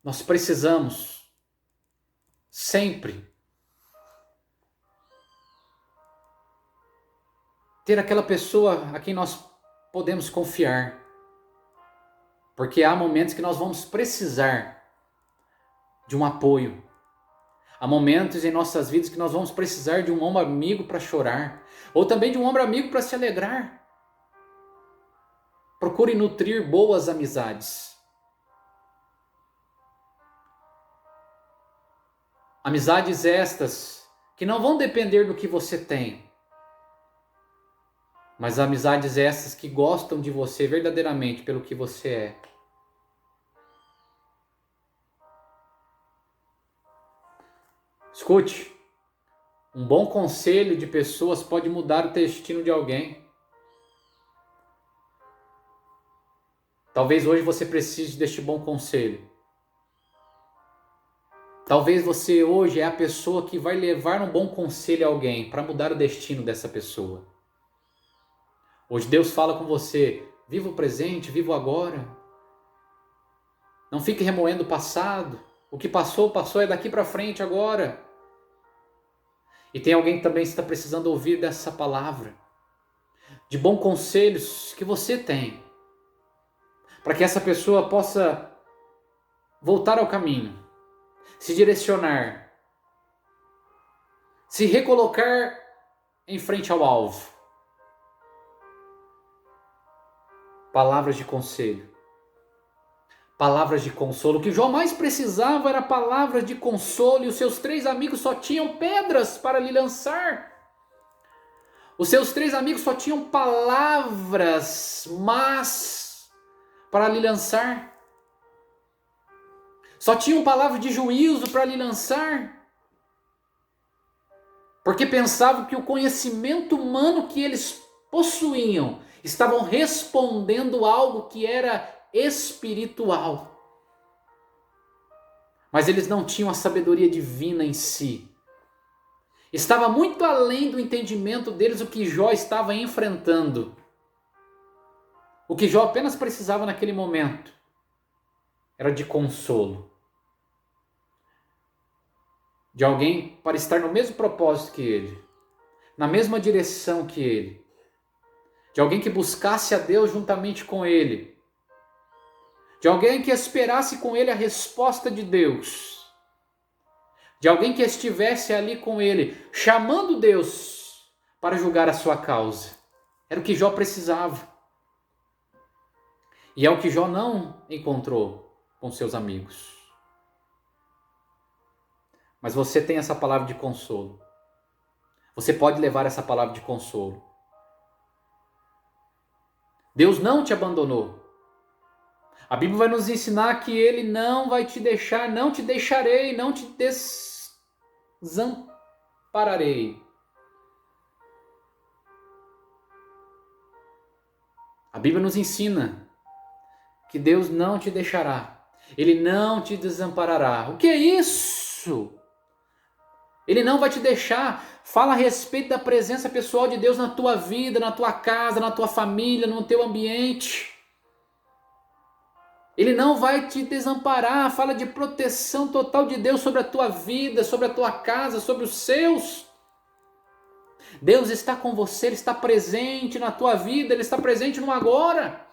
Nós precisamos sempre ter aquela pessoa a quem nós podemos confiar. Porque há momentos que nós vamos precisar de um apoio. Há momentos em nossas vidas que nós vamos precisar de um ombro amigo para chorar. Ou também de um ombro amigo para se alegrar. Procure nutrir boas amizades. Amizades estas que não vão depender do que você tem. Mas amizades essas que gostam de você verdadeiramente pelo que você é. Escute, um bom conselho de pessoas pode mudar o destino de alguém. Talvez hoje você precise deste bom conselho. Talvez você hoje é a pessoa que vai levar um bom conselho a alguém para mudar o destino dessa pessoa. Hoje Deus fala com você, viva o presente, viva o agora. Não fique remoendo o passado. O que passou, passou, é daqui para frente agora. E tem alguém que também está precisando ouvir dessa palavra. De bons conselhos que você tem. Para que essa pessoa possa voltar ao caminho. Se direcionar. Se recolocar em frente ao alvo. Palavras de conselho. Palavras de consolo. O que Jó mais precisava era palavras de consolo. E os seus 3 amigos só tinham pedras para lhe lançar. Os seus 3 amigos só tinham palavras más para lhe lançar. Só tinham palavras de juízo para lhe lançar. Porque pensavam que o conhecimento humano que eles possuíam estavam respondendo algo que era espiritual. Mas eles não tinham a sabedoria divina em si. Estava muito além do entendimento deles o que Jó estava enfrentando. O que Jó apenas precisava naquele momento era de consolo. De alguém para estar no mesmo propósito que ele, na mesma direção que ele. De alguém que buscasse a Deus juntamente com ele. De alguém que esperasse com ele a resposta de Deus. De alguém que estivesse ali com ele, chamando Deus para julgar a sua causa. Era o que Jó precisava. E é o que Jó não encontrou com seus amigos. Mas você tem essa palavra de consolo. Você pode levar essa palavra de consolo. Deus não te abandonou. A Bíblia vai nos ensinar que Ele não vai te deixar, não te deixarei, não te desampararei. A Bíblia nos ensina que Deus não te deixará, Ele não te desamparará. O que é isso? Ele não vai te deixar. Fala a respeito da presença pessoal de Deus na tua vida, na tua casa, na tua família, no teu ambiente. Ele não vai te desamparar. Fala de proteção total de Deus sobre a tua vida, sobre a tua casa, sobre os seus. Deus está com você, Ele está presente na tua vida, Ele está presente no agora.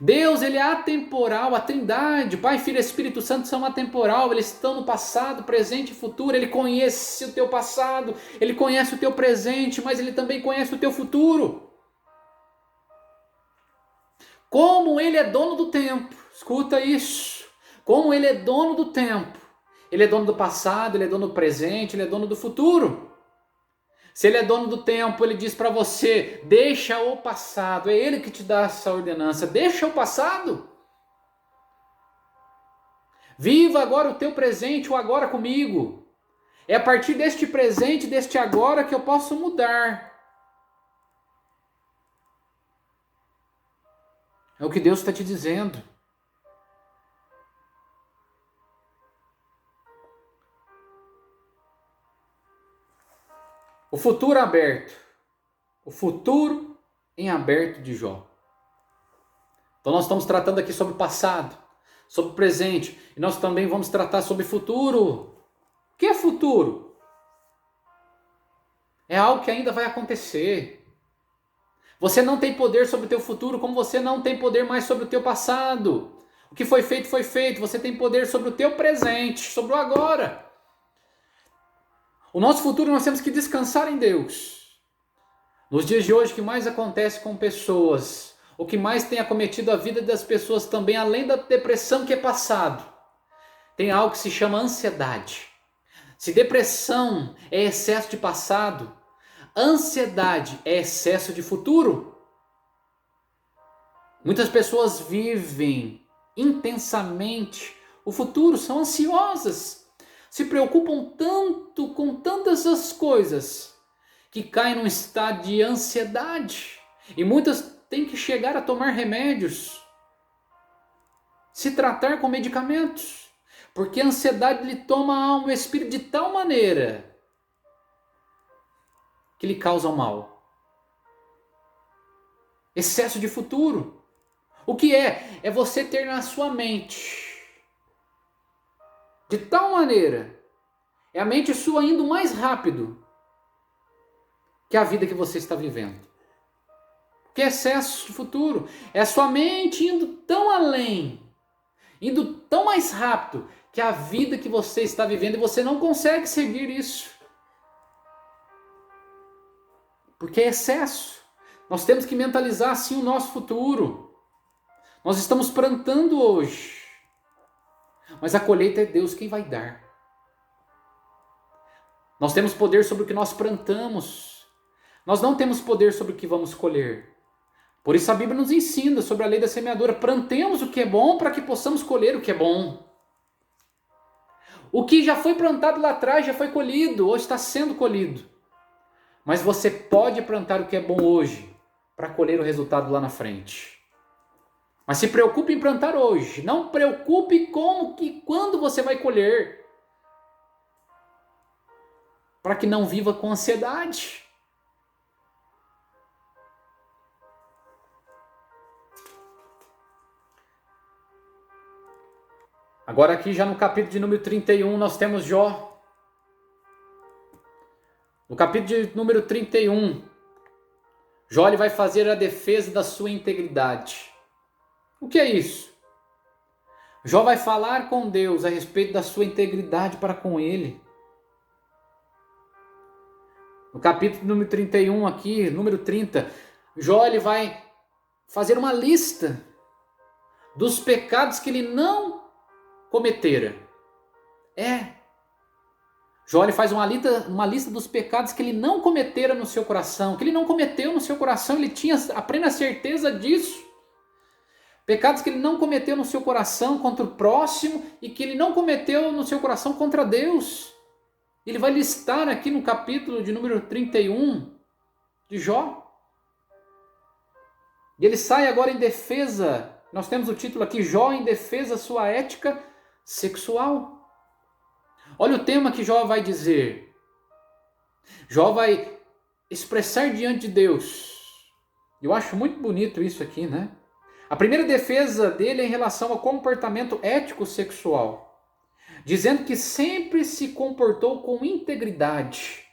Deus, Ele é atemporal, a Trindade, Pai, Filho e Espírito Santo são atemporal, eles estão no passado, presente e futuro. Ele conhece o teu passado, Ele conhece o teu presente, mas Ele também conhece o teu futuro. Como Ele é dono do tempo, escuta isso, como Ele é dono do tempo, Ele é dono do passado, Ele é dono do presente, Ele é dono do futuro. Se Ele é dono do tempo, Ele diz para você, deixa o passado, é Ele que te dá essa ordenança, deixa o passado. Viva agora o teu presente, o agora comigo. É a partir deste presente, deste agora que eu posso mudar. É o que Deus está te dizendo. O futuro aberto. O futuro em aberto de Jó. Então nós estamos tratando aqui sobre o passado, sobre o presente. E nós também vamos tratar sobre o futuro. O que é futuro? É algo que ainda vai acontecer. Você não tem poder sobre o teu futuro, como você não tem poder mais sobre o teu passado. O que foi feito, foi feito. Você tem poder sobre o teu presente, sobre o agora. O nosso futuro nós temos que descansar em Deus. Nos dias de hoje, o que mais acontece com pessoas, o que mais tem acometido a vida das pessoas também, além da depressão que é passado, tem algo que se chama ansiedade. Se depressão é excesso de passado, ansiedade é excesso de futuro. Muitas pessoas vivem intensamente o futuro, são ansiosas, se preocupam tanto com tantas as coisas que caem num estado de ansiedade. E muitas têm que chegar a tomar remédios, se tratar com medicamentos, porque a ansiedade lhe toma a alma e o espírito de tal maneira que lhe causa o mal. Excesso de futuro. O que é? É você ter na sua mente, de tal maneira, é a mente sua indo mais rápido que a vida que você está vivendo. Que é excesso de futuro. É a sua mente indo tão além, indo tão mais rápido que a vida que você está vivendo e você não consegue seguir isso. Porque é excesso. Nós temos que mentalizar assim o nosso futuro. Nós estamos plantando hoje, mas a colheita é Deus quem vai dar. Nós temos poder sobre o que nós plantamos. Nós não temos poder sobre o que vamos colher. Por isso a Bíblia nos ensina sobre a lei da semeadura. Plantemos o que é bom para que possamos colher o que é bom. O que já foi plantado lá atrás já foi colhido, ou está sendo colhido. Mas você pode plantar o que é bom hoje para colher o resultado lá na frente. Mas se preocupe em plantar hoje. Não preocupe quando você vai colher. Para que não viva com ansiedade. Agora aqui já no capítulo de número 31 nós temos Jó. No capítulo de número 31, Jó ele vai fazer a defesa da sua integridade. O que é isso? Jó vai falar com Deus a respeito da sua integridade para com ele. No capítulo número 31 aqui, número 30, Jó ele vai fazer uma lista dos pecados que ele não cometera. Jó ele faz uma lista dos pecados que ele não cometera no seu coração, que ele não cometeu no seu coração, ele tinha a plena certeza disso. Pecados que ele não cometeu no seu coração contra o próximo e que ele não cometeu no seu coração contra Deus. Ele vai listar aqui no capítulo de número 31 de Jó. E ele sai agora em defesa, nós temos o título aqui, Jó em defesa da sua ética sexual. Olha o tema que Jó vai dizer. Jó vai expressar diante de Deus. Eu acho muito bonito isso aqui, né? A primeira defesa dele é em relação ao comportamento ético sexual, dizendo que sempre se comportou com integridade.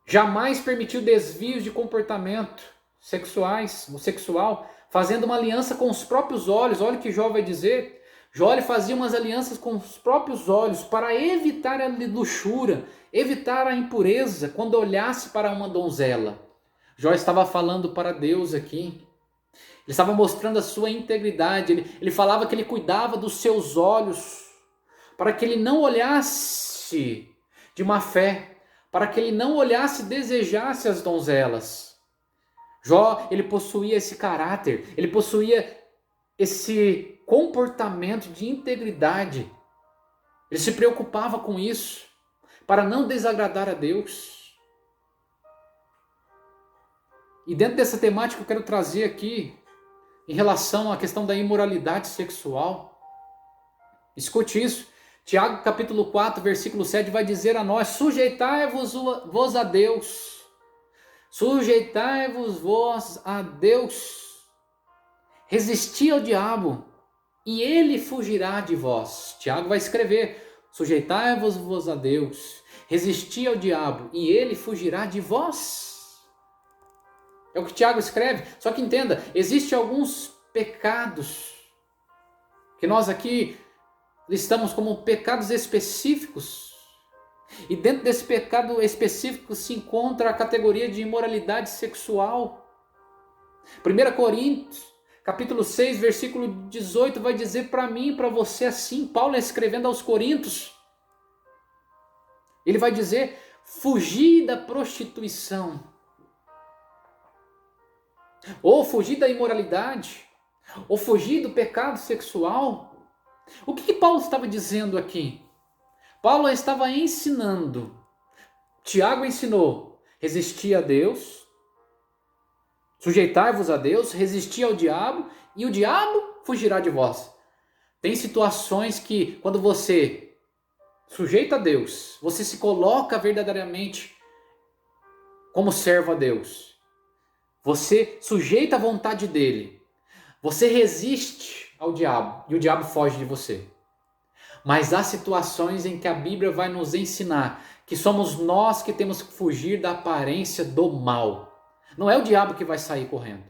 Jamais permitiu desvios de comportamento sexual, fazendo uma aliança com os próprios olhos. Olha o que Jó vai dizer. Jó ele fazia umas alianças com os próprios olhos para evitar a luxúria, evitar a impureza quando olhasse para uma donzela. Jó estava falando para Deus aqui. Ele estava mostrando a sua integridade. Ele falava que ele cuidava dos seus olhos para que ele não olhasse de má fé, para que ele não olhasse e desejasse as donzelas. Jó, ele possuía esse caráter, ele possuía esse comportamento de integridade. Ele se preocupava com isso, para não desagradar a Deus. E dentro dessa temática eu quero trazer aqui, em relação à questão da imoralidade sexual. Escute isso. Tiago capítulo 4, versículo 7 vai dizer a nós: sujeitai-vos a Deus. Sujeitai-vos a Deus. Resisti ao diabo e ele fugirá de vós. Tiago vai escrever: sujeitai-vos a Deus. Resisti ao diabo e ele fugirá de vós. É o que Tiago escreve. Só que entenda, existem alguns pecados que nós aqui listamos como pecados específicos. E dentro desse pecado específico se encontra a categoria de imoralidade sexual. 1 Coríntios, capítulo 6, versículo 18, vai dizer para mim e para você assim. Paulo escrevendo aos Coríntios. Ele vai dizer: fugir da prostituição. Ou fugir da imoralidade, ou fugir do pecado sexual. O que Paulo estava dizendo aqui? Paulo estava ensinando. Tiago ensinou: resistir a Deus, sujeitai-vos a Deus, resistir ao diabo, e o diabo fugirá de vós. Tem situações que, quando você sujeita a Deus, você se coloca verdadeiramente como servo a Deus. Você sujeita a vontade dele. Você resiste ao diabo e o diabo foge de você. Mas há situações em que a Bíblia vai nos ensinar que somos nós que temos que fugir da aparência do mal. Não é o diabo que vai sair correndo.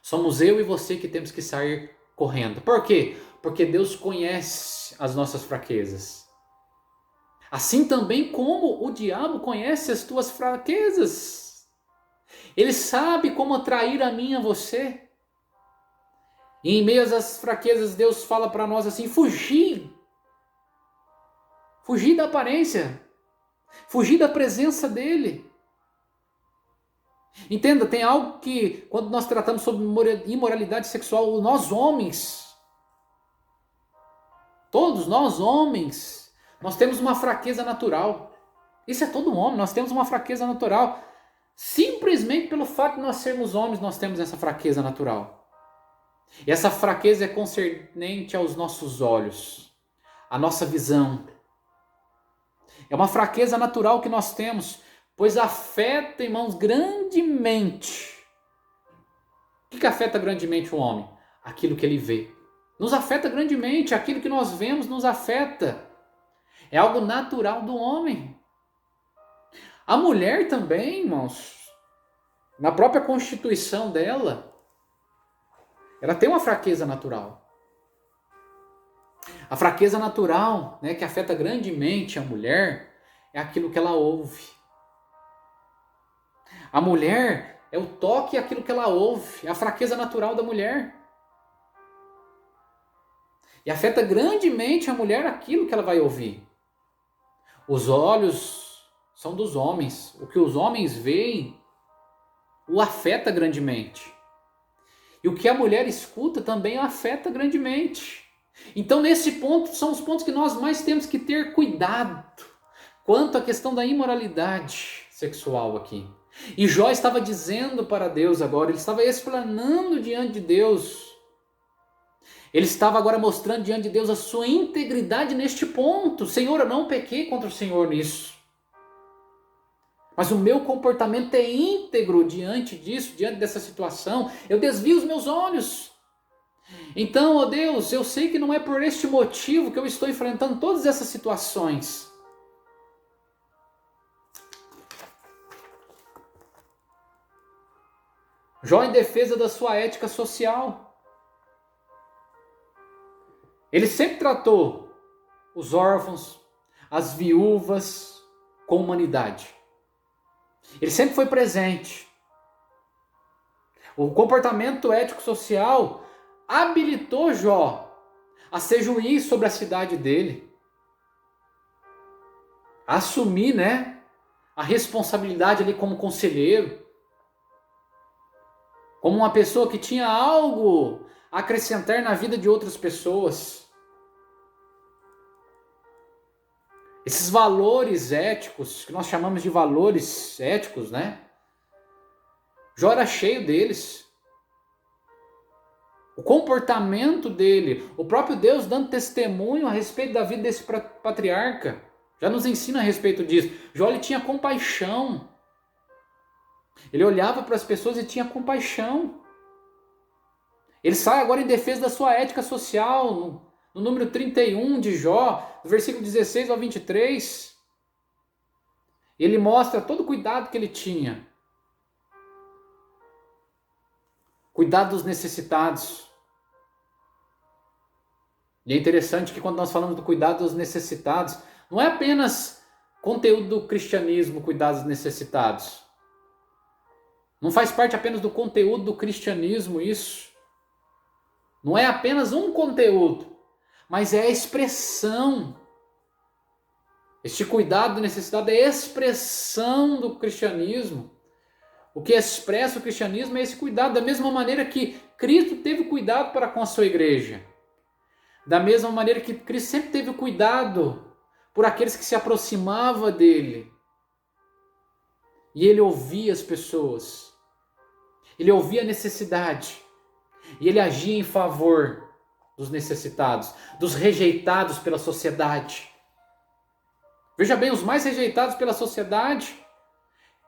Somos eu e você que temos que sair correndo. Por quê? Porque Deus conhece as nossas fraquezas. Assim também como o diabo conhece as tuas fraquezas. Ele sabe como atrair a mim e a você. E em meio às fraquezas, Deus fala para nós assim: fugir. Fugir da aparência. Fugir da presença dele. Entenda, tem algo que, quando nós tratamos sobre imoralidade sexual, nós homens, todos nós homens, nós temos uma fraqueza natural. Isso é todo homem, nós temos uma fraqueza natural. Simplesmente pelo fato de nós sermos homens, nós temos essa fraqueza natural. E essa fraqueza é concernente aos nossos olhos, à nossa visão. É uma fraqueza natural que nós temos, pois afeta, irmãos, grandemente. O que afeta grandemente o homem? Aquilo que ele vê. Nos afeta grandemente, aquilo que nós vemos nos afeta. É algo natural do homem. A mulher também, irmãos, na própria constituição dela, ela tem uma fraqueza natural. A fraqueza natural, né, que afeta grandemente a mulher é aquilo que ela ouve. A mulher é o toque e aquilo que ela ouve, é a fraqueza natural da mulher. E afeta grandemente a mulher aquilo que ela vai ouvir. Os olhos são dos homens. O que os homens veem o afeta grandemente. E o que a mulher escuta também o afeta grandemente. Então, nesse ponto, são os pontos que nós mais temos que ter cuidado quanto à questão da imoralidade sexual aqui. E Jó estava dizendo para Deus agora, ele estava explanando diante de Deus. Ele estava agora mostrando diante de Deus a sua integridade neste ponto. Senhor, eu não pequei contra o Senhor nisso. Mas o meu comportamento é íntegro diante disso, diante dessa situação. Eu desvio os meus olhos. Então, ó Deus, eu sei que não é por este motivo que eu estou enfrentando todas essas situações. Jó em defesa da sua ética social. Ele sempre tratou os órfãos, as viúvas com humanidade. Ele sempre foi presente. O comportamento ético-social habilitou Jó a ser juiz sobre a cidade dele. A assumir, né, a responsabilidade ali como conselheiro. Como uma pessoa que tinha algo a acrescentar na vida de outras pessoas. Esses valores éticos, que nós chamamos de valores éticos, né? Jó era cheio deles. O comportamento dele, o próprio Deus dando testemunho a respeito da vida desse patriarca, já nos ensina a respeito disso. Jó ele tinha compaixão. Ele olhava para as pessoas e tinha compaixão. Ele sai agora em defesa da sua ética social, no número 31 de Jó, do versículo 16 ao 23. Ele mostra todo o cuidado que ele tinha. Cuidado dos necessitados. E é interessante que quando nós falamos do cuidado dos necessitados, não é apenas conteúdo do cristianismo cuidar dos necessitados. Não faz parte apenas do conteúdo do cristianismo isso. Não é apenas um conteúdo, mas é a expressão. Este cuidado da necessidade é a expressão do cristianismo. O que expressa o cristianismo é esse cuidado, da mesma maneira que Cristo teve cuidado para com a sua igreja. Da mesma maneira que Cristo sempre teve cuidado por aqueles que se aproximavam dele. E ele ouvia as pessoas. Ele ouvia a necessidade. E ele agia em favor dos necessitados, dos rejeitados pela sociedade. Veja bem, os mais rejeitados pela sociedade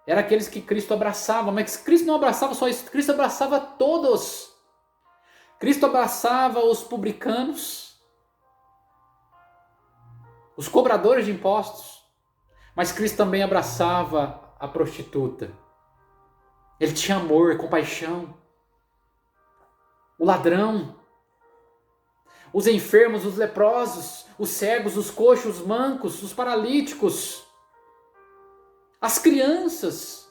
eram aqueles que Cristo abraçava, mas Cristo não abraçava só isso, Cristo abraçava todos. Cristo abraçava os publicanos, os cobradores de impostos, mas Cristo também abraçava a prostituta. Ele tinha amor, compaixão. O ladrão, os enfermos, os leprosos, os cegos, os coxos, os mancos, os paralíticos, as crianças.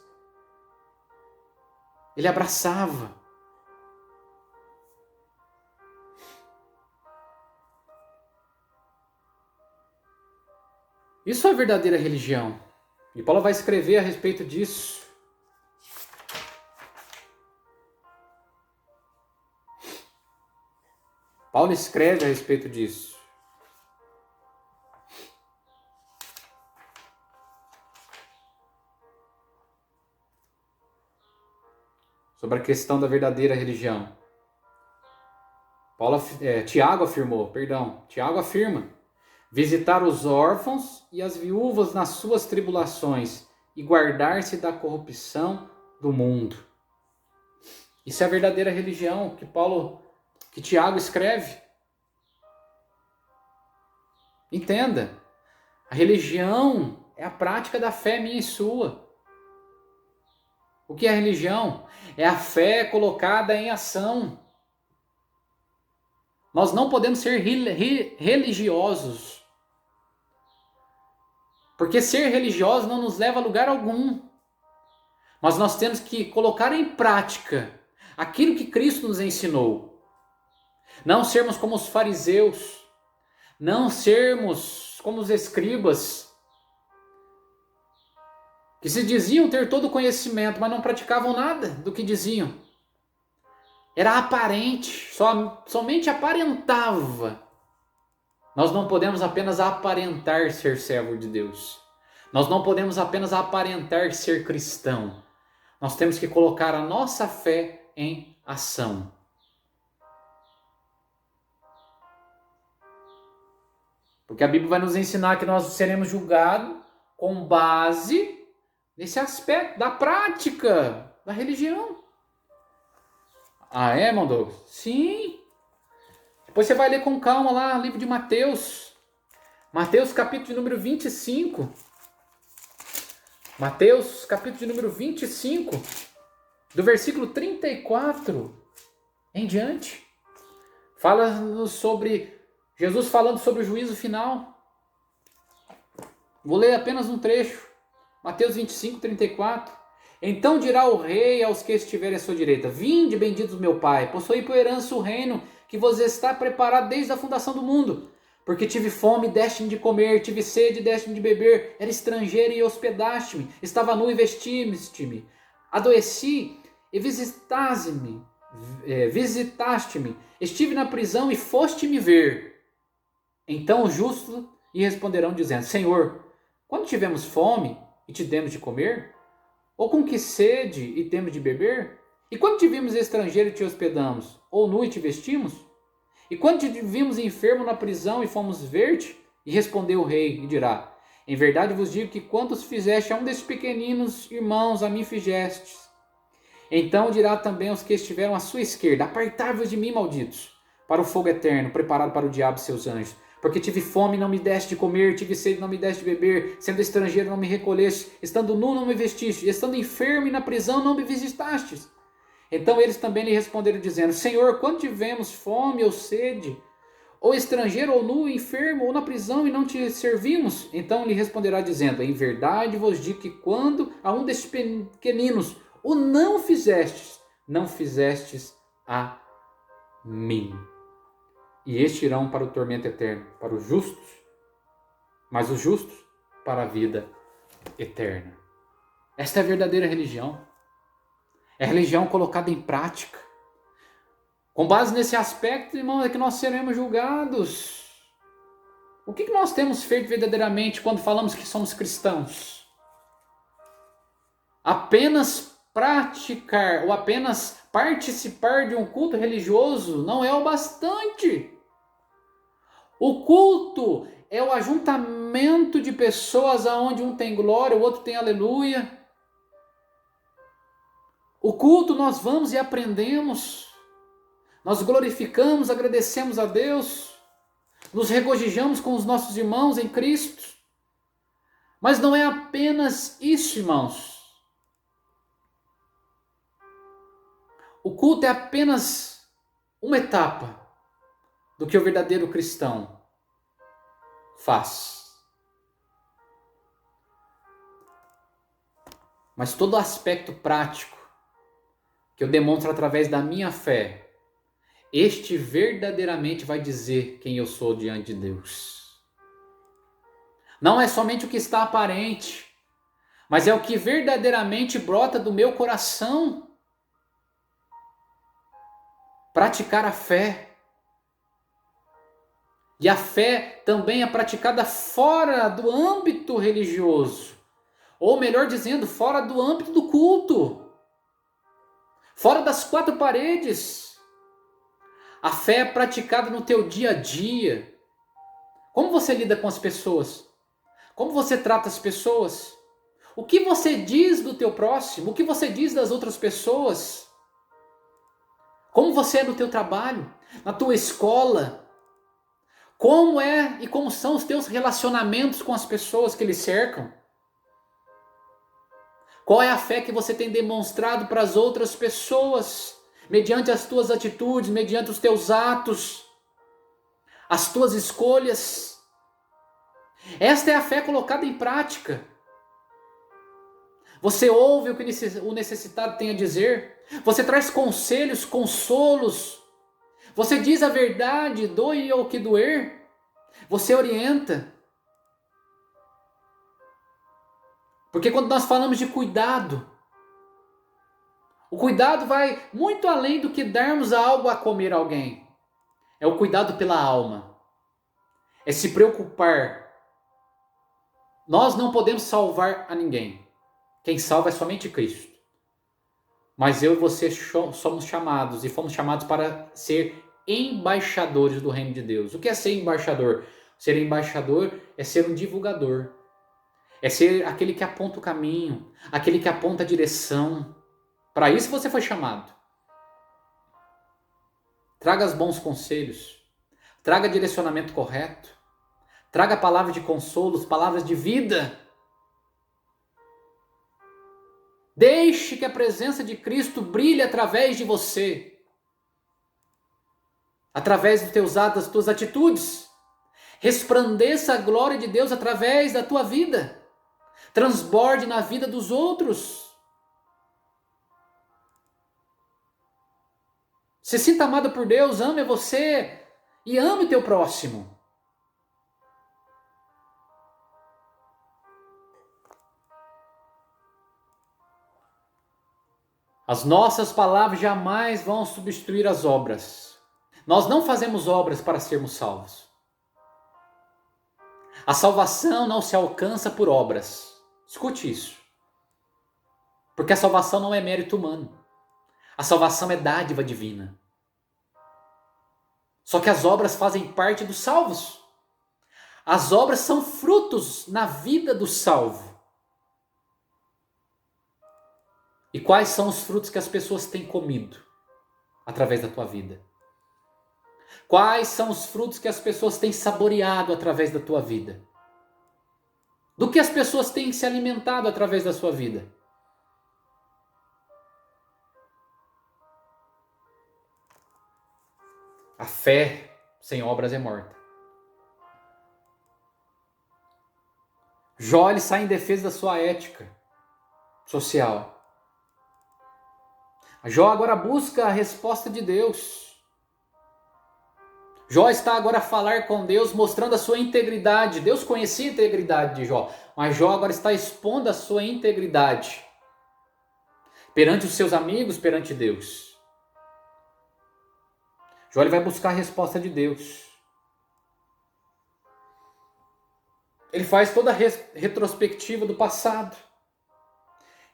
Ele abraçava. Isso é verdadeira religião. E Paulo vai escrever a respeito disso. Paulo escreve a respeito disso. Sobre a questão da verdadeira religião. Tiago afirma, visitar os órfãos e as viúvas nas suas tribulações e guardar-se da corrupção do mundo. Isso é a verdadeira religião que Tiago escreve. Entenda, a religião é a prática da fé minha e sua. O que é a religião? É a fé colocada em ação. Nós não podemos ser religiosos. Porque ser religioso não nos leva a lugar algum. Mas nós temos que colocar em prática aquilo que Cristo nos ensinou. Não sermos como os fariseus. Não sermos como os escribas, que se diziam ter todo o conhecimento, mas não praticavam nada do que diziam. Era aparente, somente aparentava. Nós não podemos apenas aparentar ser servo de Deus. Nós não podemos apenas aparentar ser cristão. Nós temos que colocar a nossa fé em ação. Porque a Bíblia vai nos ensinar que nós seremos julgados com base nesse aspecto da prática da religião. Ah, é, irmão Douglas? Sim. Depois você vai ler com calma lá o livro de Mateus. Mateus capítulo de número 25. Mateus capítulo de número 25. Do versículo 34 em diante. Fala sobre Jesus falando sobre o juízo final. Vou ler apenas um trecho. Mateus 25, 34. Então dirá o rei aos que estiverem à sua direita: vinde, benditos do meu Pai, possuí por herança o reino que vos está preparado desde a fundação do mundo. Porque tive fome, deste-me de comer, tive sede, deste-me de beber, era estrangeiro e hospedaste-me, estava nu e vestiste-me, adoeci e visitaste-me, estive na prisão e foste me ver. Então os justos lhe responderão dizendo: Senhor, quando tivemos fome e te demos de comer? Ou com que sede e temos de beber? E quando te vimos estrangeiro e te hospedamos? Ou nu e te vestimos? E quando te vimos enfermo na prisão e fomos ver-te? E respondeu o rei e dirá: em verdade vos digo que quantos fizeste a um desses pequeninos irmãos, a mim fizestes. Então dirá também aos que estiveram à sua esquerda: apartai-vos de mim, malditos, para o fogo eterno, preparado para o diabo e seus anjos. Porque tive fome, não me deste de comer, tive sede, não me deste de beber, sendo estrangeiro, não me recolheste, estando nu, não me vestiste, estando enfermo e na prisão, não me visitastes. Então eles também lhe responderam, dizendo: Senhor, quando tivemos fome ou sede, ou estrangeiro, ou nu, enfermo, ou na prisão, e não te servimos? Então lhe responderá, dizendo: em verdade vos digo que quando a um destes pequeninos o não fizestes, não fizestes a mim. E estes irão para o tormento eterno, para os justos, mas os justos para a vida eterna. Esta é a verdadeira religião. É a religião colocada em prática. Com base nesse aspecto, irmão, é que nós seremos julgados. O que nós temos feito verdadeiramente quando falamos que somos cristãos? Apenas praticar ou apenas participar de um culto religioso não é o bastante. O culto é o ajuntamento de pessoas aonde um tem glória, o outro tem aleluia. O culto nós vamos e aprendemos. Nós glorificamos, agradecemos a Deus. Nos regozijamos com os nossos irmãos em Cristo. Mas não é apenas isso, irmãos. O culto é apenas uma etapa do que o verdadeiro cristão faz. Mas todo aspecto prático que eu demonstro através da minha fé, este verdadeiramente vai dizer quem eu sou diante de Deus. Não é somente o que está aparente, mas é o que verdadeiramente brota do meu coração. Praticar a fé. E a fé também é praticada fora do âmbito religioso. Ou melhor dizendo, fora do âmbito do culto. Fora das quatro paredes. A fé é praticada no teu dia a dia. Como você lida com as pessoas? Como você trata as pessoas? O que você diz do teu próximo? O que você diz das outras pessoas? Como você é no teu trabalho? Na tua escola? Como é e como são os teus relacionamentos com as pessoas que lhe cercam? Qual é a fé que você tem demonstrado para as outras pessoas? Mediante as tuas atitudes, mediante os teus atos, as tuas escolhas. Esta é a fé colocada em prática. Você ouve o que o necessitado tem a dizer. Você traz conselhos, consolos. Você diz a verdade, doe o que doer. Você orienta. Porque quando nós falamos de cuidado, o cuidado vai muito além do que darmos algo a comer a alguém. É o cuidado pela alma. É se preocupar. Nós não podemos salvar a ninguém. Quem salva é somente Cristo. Mas eu e você somos chamados e fomos chamados para ser embaixadores do reino de Deus. O que é ser embaixador? Ser embaixador é ser um divulgador. É ser aquele que aponta o caminho, aquele que aponta a direção. Para isso você foi chamado. Traga os bons conselhos. Traga direcionamento correto. Traga palavras de consolo, palavras de vida. Deixe que a presença de Cristo brilhe através de você. Através dos teus atos, das tuas atitudes. Resplandeça a glória de Deus através da tua vida. Transborde na vida dos outros. Se sinta amado por Deus, ame você e ame o teu próximo. As nossas palavras jamais vão substituir as obras. Nós não fazemos obras para sermos salvos. A salvação não se alcança por obras. Escute isso. Porque a salvação não é mérito humano. A salvação é dádiva divina. Só que as obras fazem parte dos salvos. As obras são frutos na vida do salvo. E quais são os frutos que as pessoas têm comido através da tua vida? Quais são os frutos que as pessoas têm saboreado através da tua vida? Do que as pessoas têm se alimentado através da sua vida? A fé sem obras é morta. Jó, ele sai em defesa da sua ética social. Jó agora busca a resposta de Deus. Jó está agora a falar com Deus, mostrando a sua integridade. Deus conhecia a integridade de Jó, mas Jó agora está expondo a sua integridade perante os seus amigos, perante Deus. Jó, ele vai buscar a resposta de Deus. Ele faz toda a retrospectiva do passado.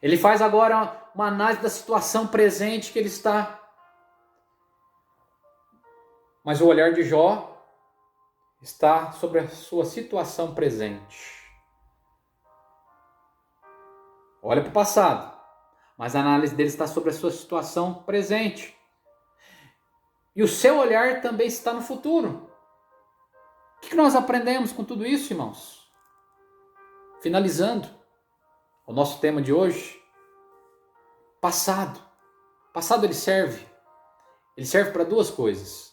Ele faz agora uma análise da situação presente que ele está. Mas o olhar de Jó está sobre a sua situação presente. Olha para o passado, mas a análise dele está sobre a sua situação presente. E o seu olhar também está no futuro. O que nós aprendemos com tudo isso, irmãos? Finalizando o nosso tema de hoje, passado. Passado ele serve para duas coisas.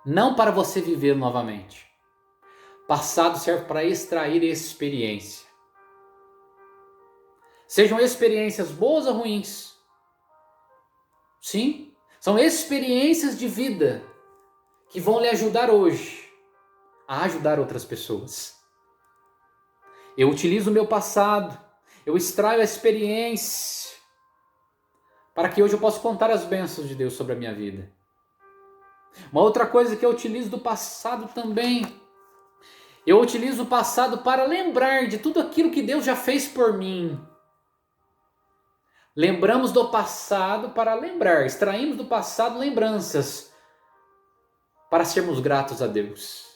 Não para você viver novamente. Passado serve para extrair experiência. Sejam experiências boas ou ruins. Sim, são experiências de vida que vão lhe ajudar hoje a ajudar outras pessoas. Eu utilizo o meu passado, eu extraio a experiência para que hoje eu possa contar as bênçãos de Deus sobre a minha vida. Uma outra coisa que eu utilizo do passado também, eu utilizo o passado para lembrar de tudo aquilo que Deus já fez por mim. Lembramos do passado para lembrar, extraímos do passado lembranças para sermos gratos a Deus.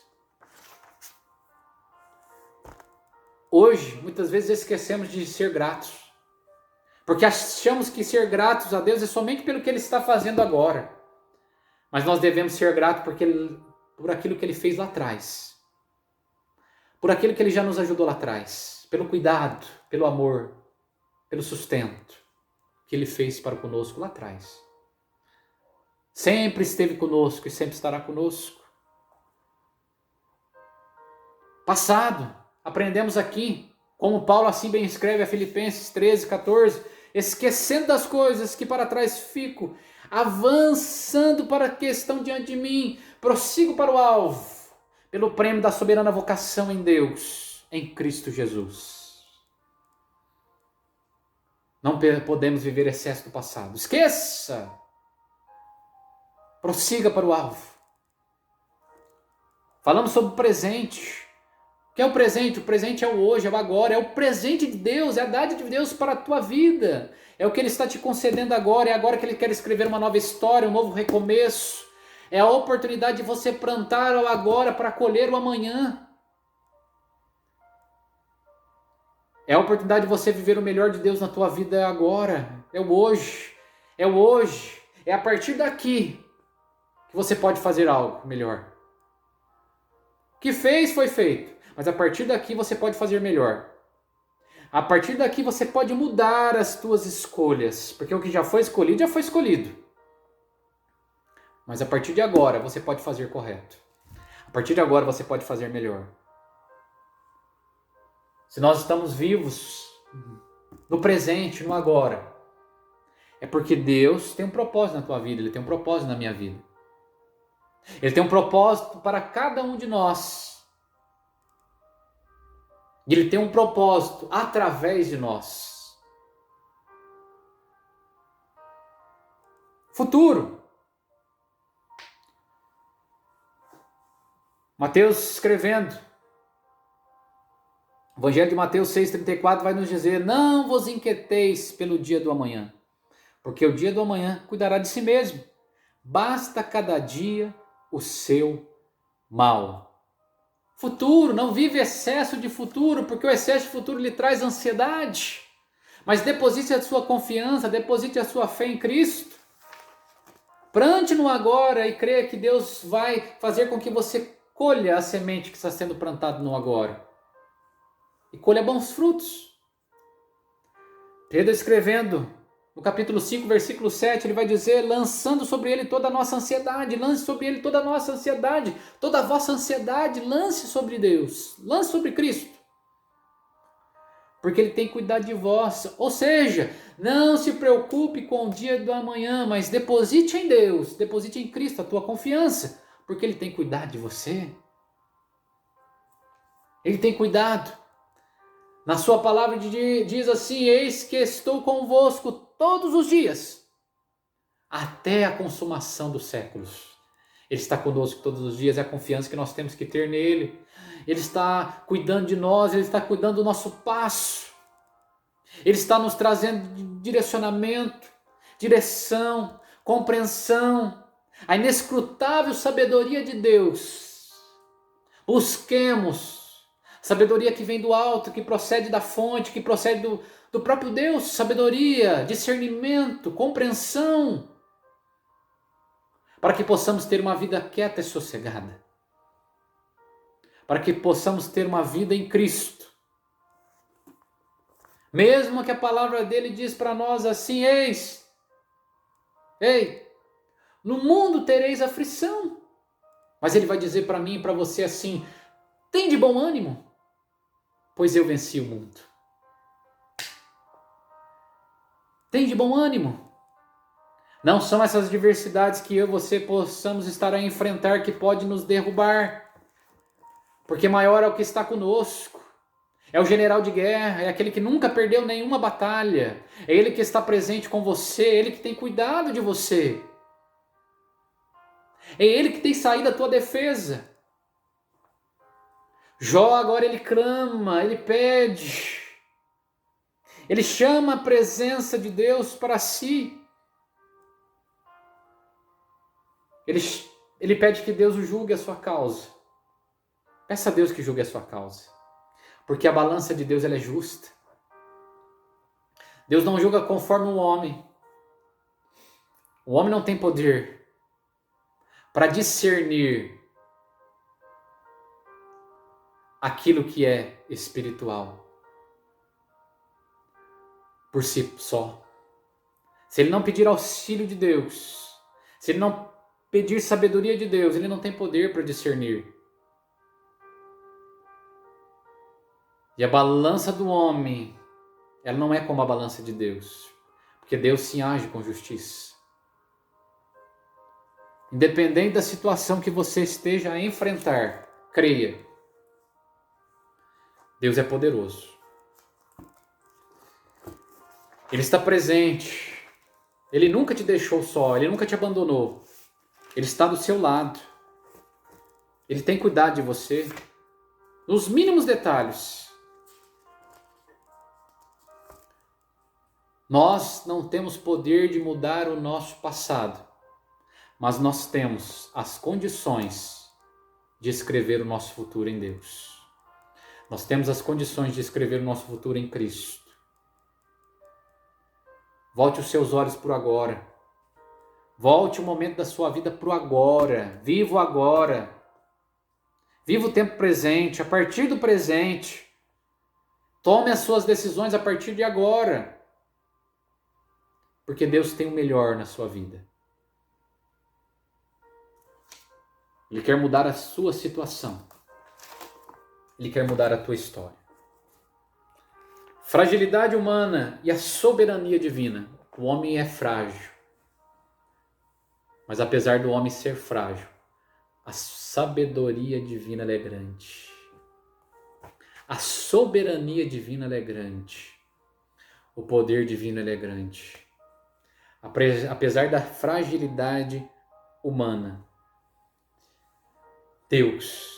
Hoje, muitas vezes esquecemos de ser gratos, porque achamos que ser gratos a Deus é somente pelo que Ele está fazendo agora. Mas nós devemos ser gratos por aquilo que Ele fez lá atrás, por aquilo que Ele já nos ajudou lá atrás, pelo cuidado, pelo amor, pelo sustento que Ele fez para conosco lá atrás. Sempre esteve conosco e sempre estará conosco. Passado, aprendemos aqui, como Paulo assim bem escreve a Filipenses 13, 14, esquecendo das coisas que para trás fico, avançando para a questão diante de mim, prossigo para o alvo, pelo prêmio da soberana vocação em Deus, em Cristo Jesus. Não podemos viver excesso do passado. Esqueça! Prossiga para o alvo. Falamos sobre o presente. O que é o presente? O presente é o hoje, é o agora, é o presente de Deus, é a dádiva de Deus para a tua vida. É o que Ele está te concedendo agora, é agora que Ele quer escrever uma nova história, um novo recomeço. É a oportunidade de você plantar o agora para colher o amanhã. É a oportunidade de você viver o melhor de Deus na tua vida agora. É o hoje. É o hoje. É a partir daqui que você pode fazer algo melhor. O que fez, foi feito. Mas a partir daqui você pode fazer melhor. A partir daqui você pode mudar as tuas escolhas. Porque o que já foi escolhido, já foi escolhido. Mas a partir de agora você pode fazer correto. A partir de agora você pode fazer melhor. Se nós estamos vivos no presente, no agora, é porque Deus tem um propósito na tua vida, Ele tem um propósito na minha vida. Ele tem um propósito para cada um de nós. E Ele tem um propósito através de nós. Futuro. Mateus escrevendo. O Evangelho de Mateus 6,34 vai nos dizer: não vos inquieteis pelo dia do amanhã, porque o dia do amanhã cuidará de si mesmo. Basta cada dia o seu mal. Futuro, não vive excesso de futuro, porque o excesso de futuro lhe traz ansiedade. Mas deposite a sua confiança, deposite a sua fé em Cristo. Plante no agora e creia que Deus vai fazer com que você colha a semente que está sendo plantada no agora. E colha bons frutos. Pedro escrevendo no capítulo 5, versículo 7, ele vai dizer: lançando sobre ele toda a nossa ansiedade, lance sobre ele toda a nossa ansiedade, toda a vossa ansiedade, lance sobre Deus, lance sobre Cristo. Porque Ele tem cuidado de vós. Ou seja, não se preocupe com o dia do amanhã, mas deposite em Deus, deposite em Cristo a tua confiança, porque Ele tem cuidado de você. Ele tem cuidado. Na sua palavra diz assim: eis que estou convosco todos os dias, até a consumação dos séculos. Ele está conosco todos os dias, é a confiança que nós temos que ter nele. Ele está cuidando de nós, Ele está cuidando do nosso passo. Ele está nos trazendo direcionamento, direção, compreensão, a inescrutável sabedoria de Deus. Busquemos sabedoria que vem do alto, que procede da fonte, que procede do próprio Deus. Sabedoria, discernimento, compreensão. Para que possamos ter uma vida quieta e sossegada. Para que possamos ter uma vida em Cristo. Mesmo que a palavra dele diz para nós assim: no mundo tereis aflição. Mas ele vai dizer para mim e para você assim: tem de bom ânimo, pois eu venci o mundo. Tem de bom ânimo. Não são essas adversidades que eu e você possamos estar a enfrentar que pode nos derrubar. Porque maior é o que está conosco. É o general de guerra, é aquele que nunca perdeu nenhuma batalha. É Ele que está presente com você, é Ele que tem cuidado de você. É Ele que tem saído à tua defesa. Jó agora ele clama, ele pede. Ele chama a presença de Deus para si. Ele pede que Deus o julgue a sua causa. Peça a Deus que julgue a sua causa. Porque a balança de Deus ela é justa. Deus não julga conforme o homem. O homem não tem poder para discernir aquilo que é espiritual por si só. Se ele não pedir auxílio de Deus, se ele não pedir sabedoria de Deus, ele não tem poder para discernir. E a balança do homem, ela não é como a balança de Deus, porque Deus sim age com justiça. Independente da situação que você esteja a enfrentar, creia. Deus é poderoso. Ele está presente. Ele nunca te deixou só, Ele nunca te abandonou. Ele está do seu lado. Ele tem cuidado de você nos mínimos detalhes. Nós não temos poder de mudar o nosso passado, mas nós temos as condições de escrever o nosso futuro em Deus. Nós temos as condições de escrever o nosso futuro em Cristo. Volte os seus olhos para o agora. Volte o momento da sua vida para o agora. Viva o agora. Viva o tempo presente, a partir do presente. Tome as suas decisões a partir de agora. Porque Deus tem o melhor na sua vida. Ele quer mudar a sua situação. Ele quer mudar a tua história. Fragilidade humana e a soberania divina. O homem é frágil. Mas apesar do homem ser frágil, a sabedoria divina é grande. A soberania divina é grande. O poder divino é grande. Apesar da fragilidade humana, Deus,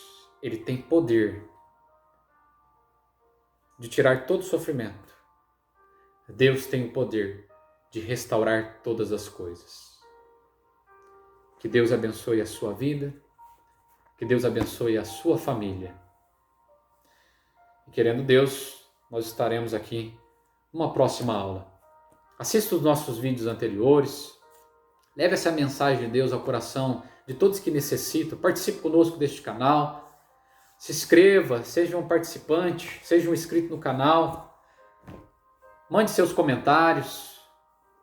Ele tem poder de tirar todo o sofrimento. Deus tem o poder de restaurar todas as coisas. Que Deus abençoe a sua vida, que Deus abençoe a sua família. E querendo Deus, nós estaremos aqui numa próxima aula. Assista os nossos vídeos anteriores, leve essa mensagem de Deus ao coração de todos que necessitam, participe conosco deste canal, se inscreva, seja um participante, seja um inscrito no canal, mande seus comentários,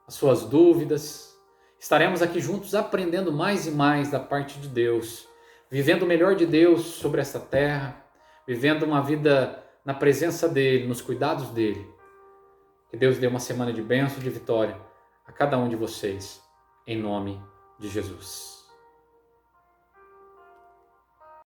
as suas dúvidas. Estaremos aqui juntos aprendendo mais e mais da parte de Deus, vivendo o melhor de Deus sobre esta terra, vivendo uma vida na presença dEle, nos cuidados dEle. Que Deus dê uma semana de bênção e de vitória a cada um de vocês, em nome de Jesus.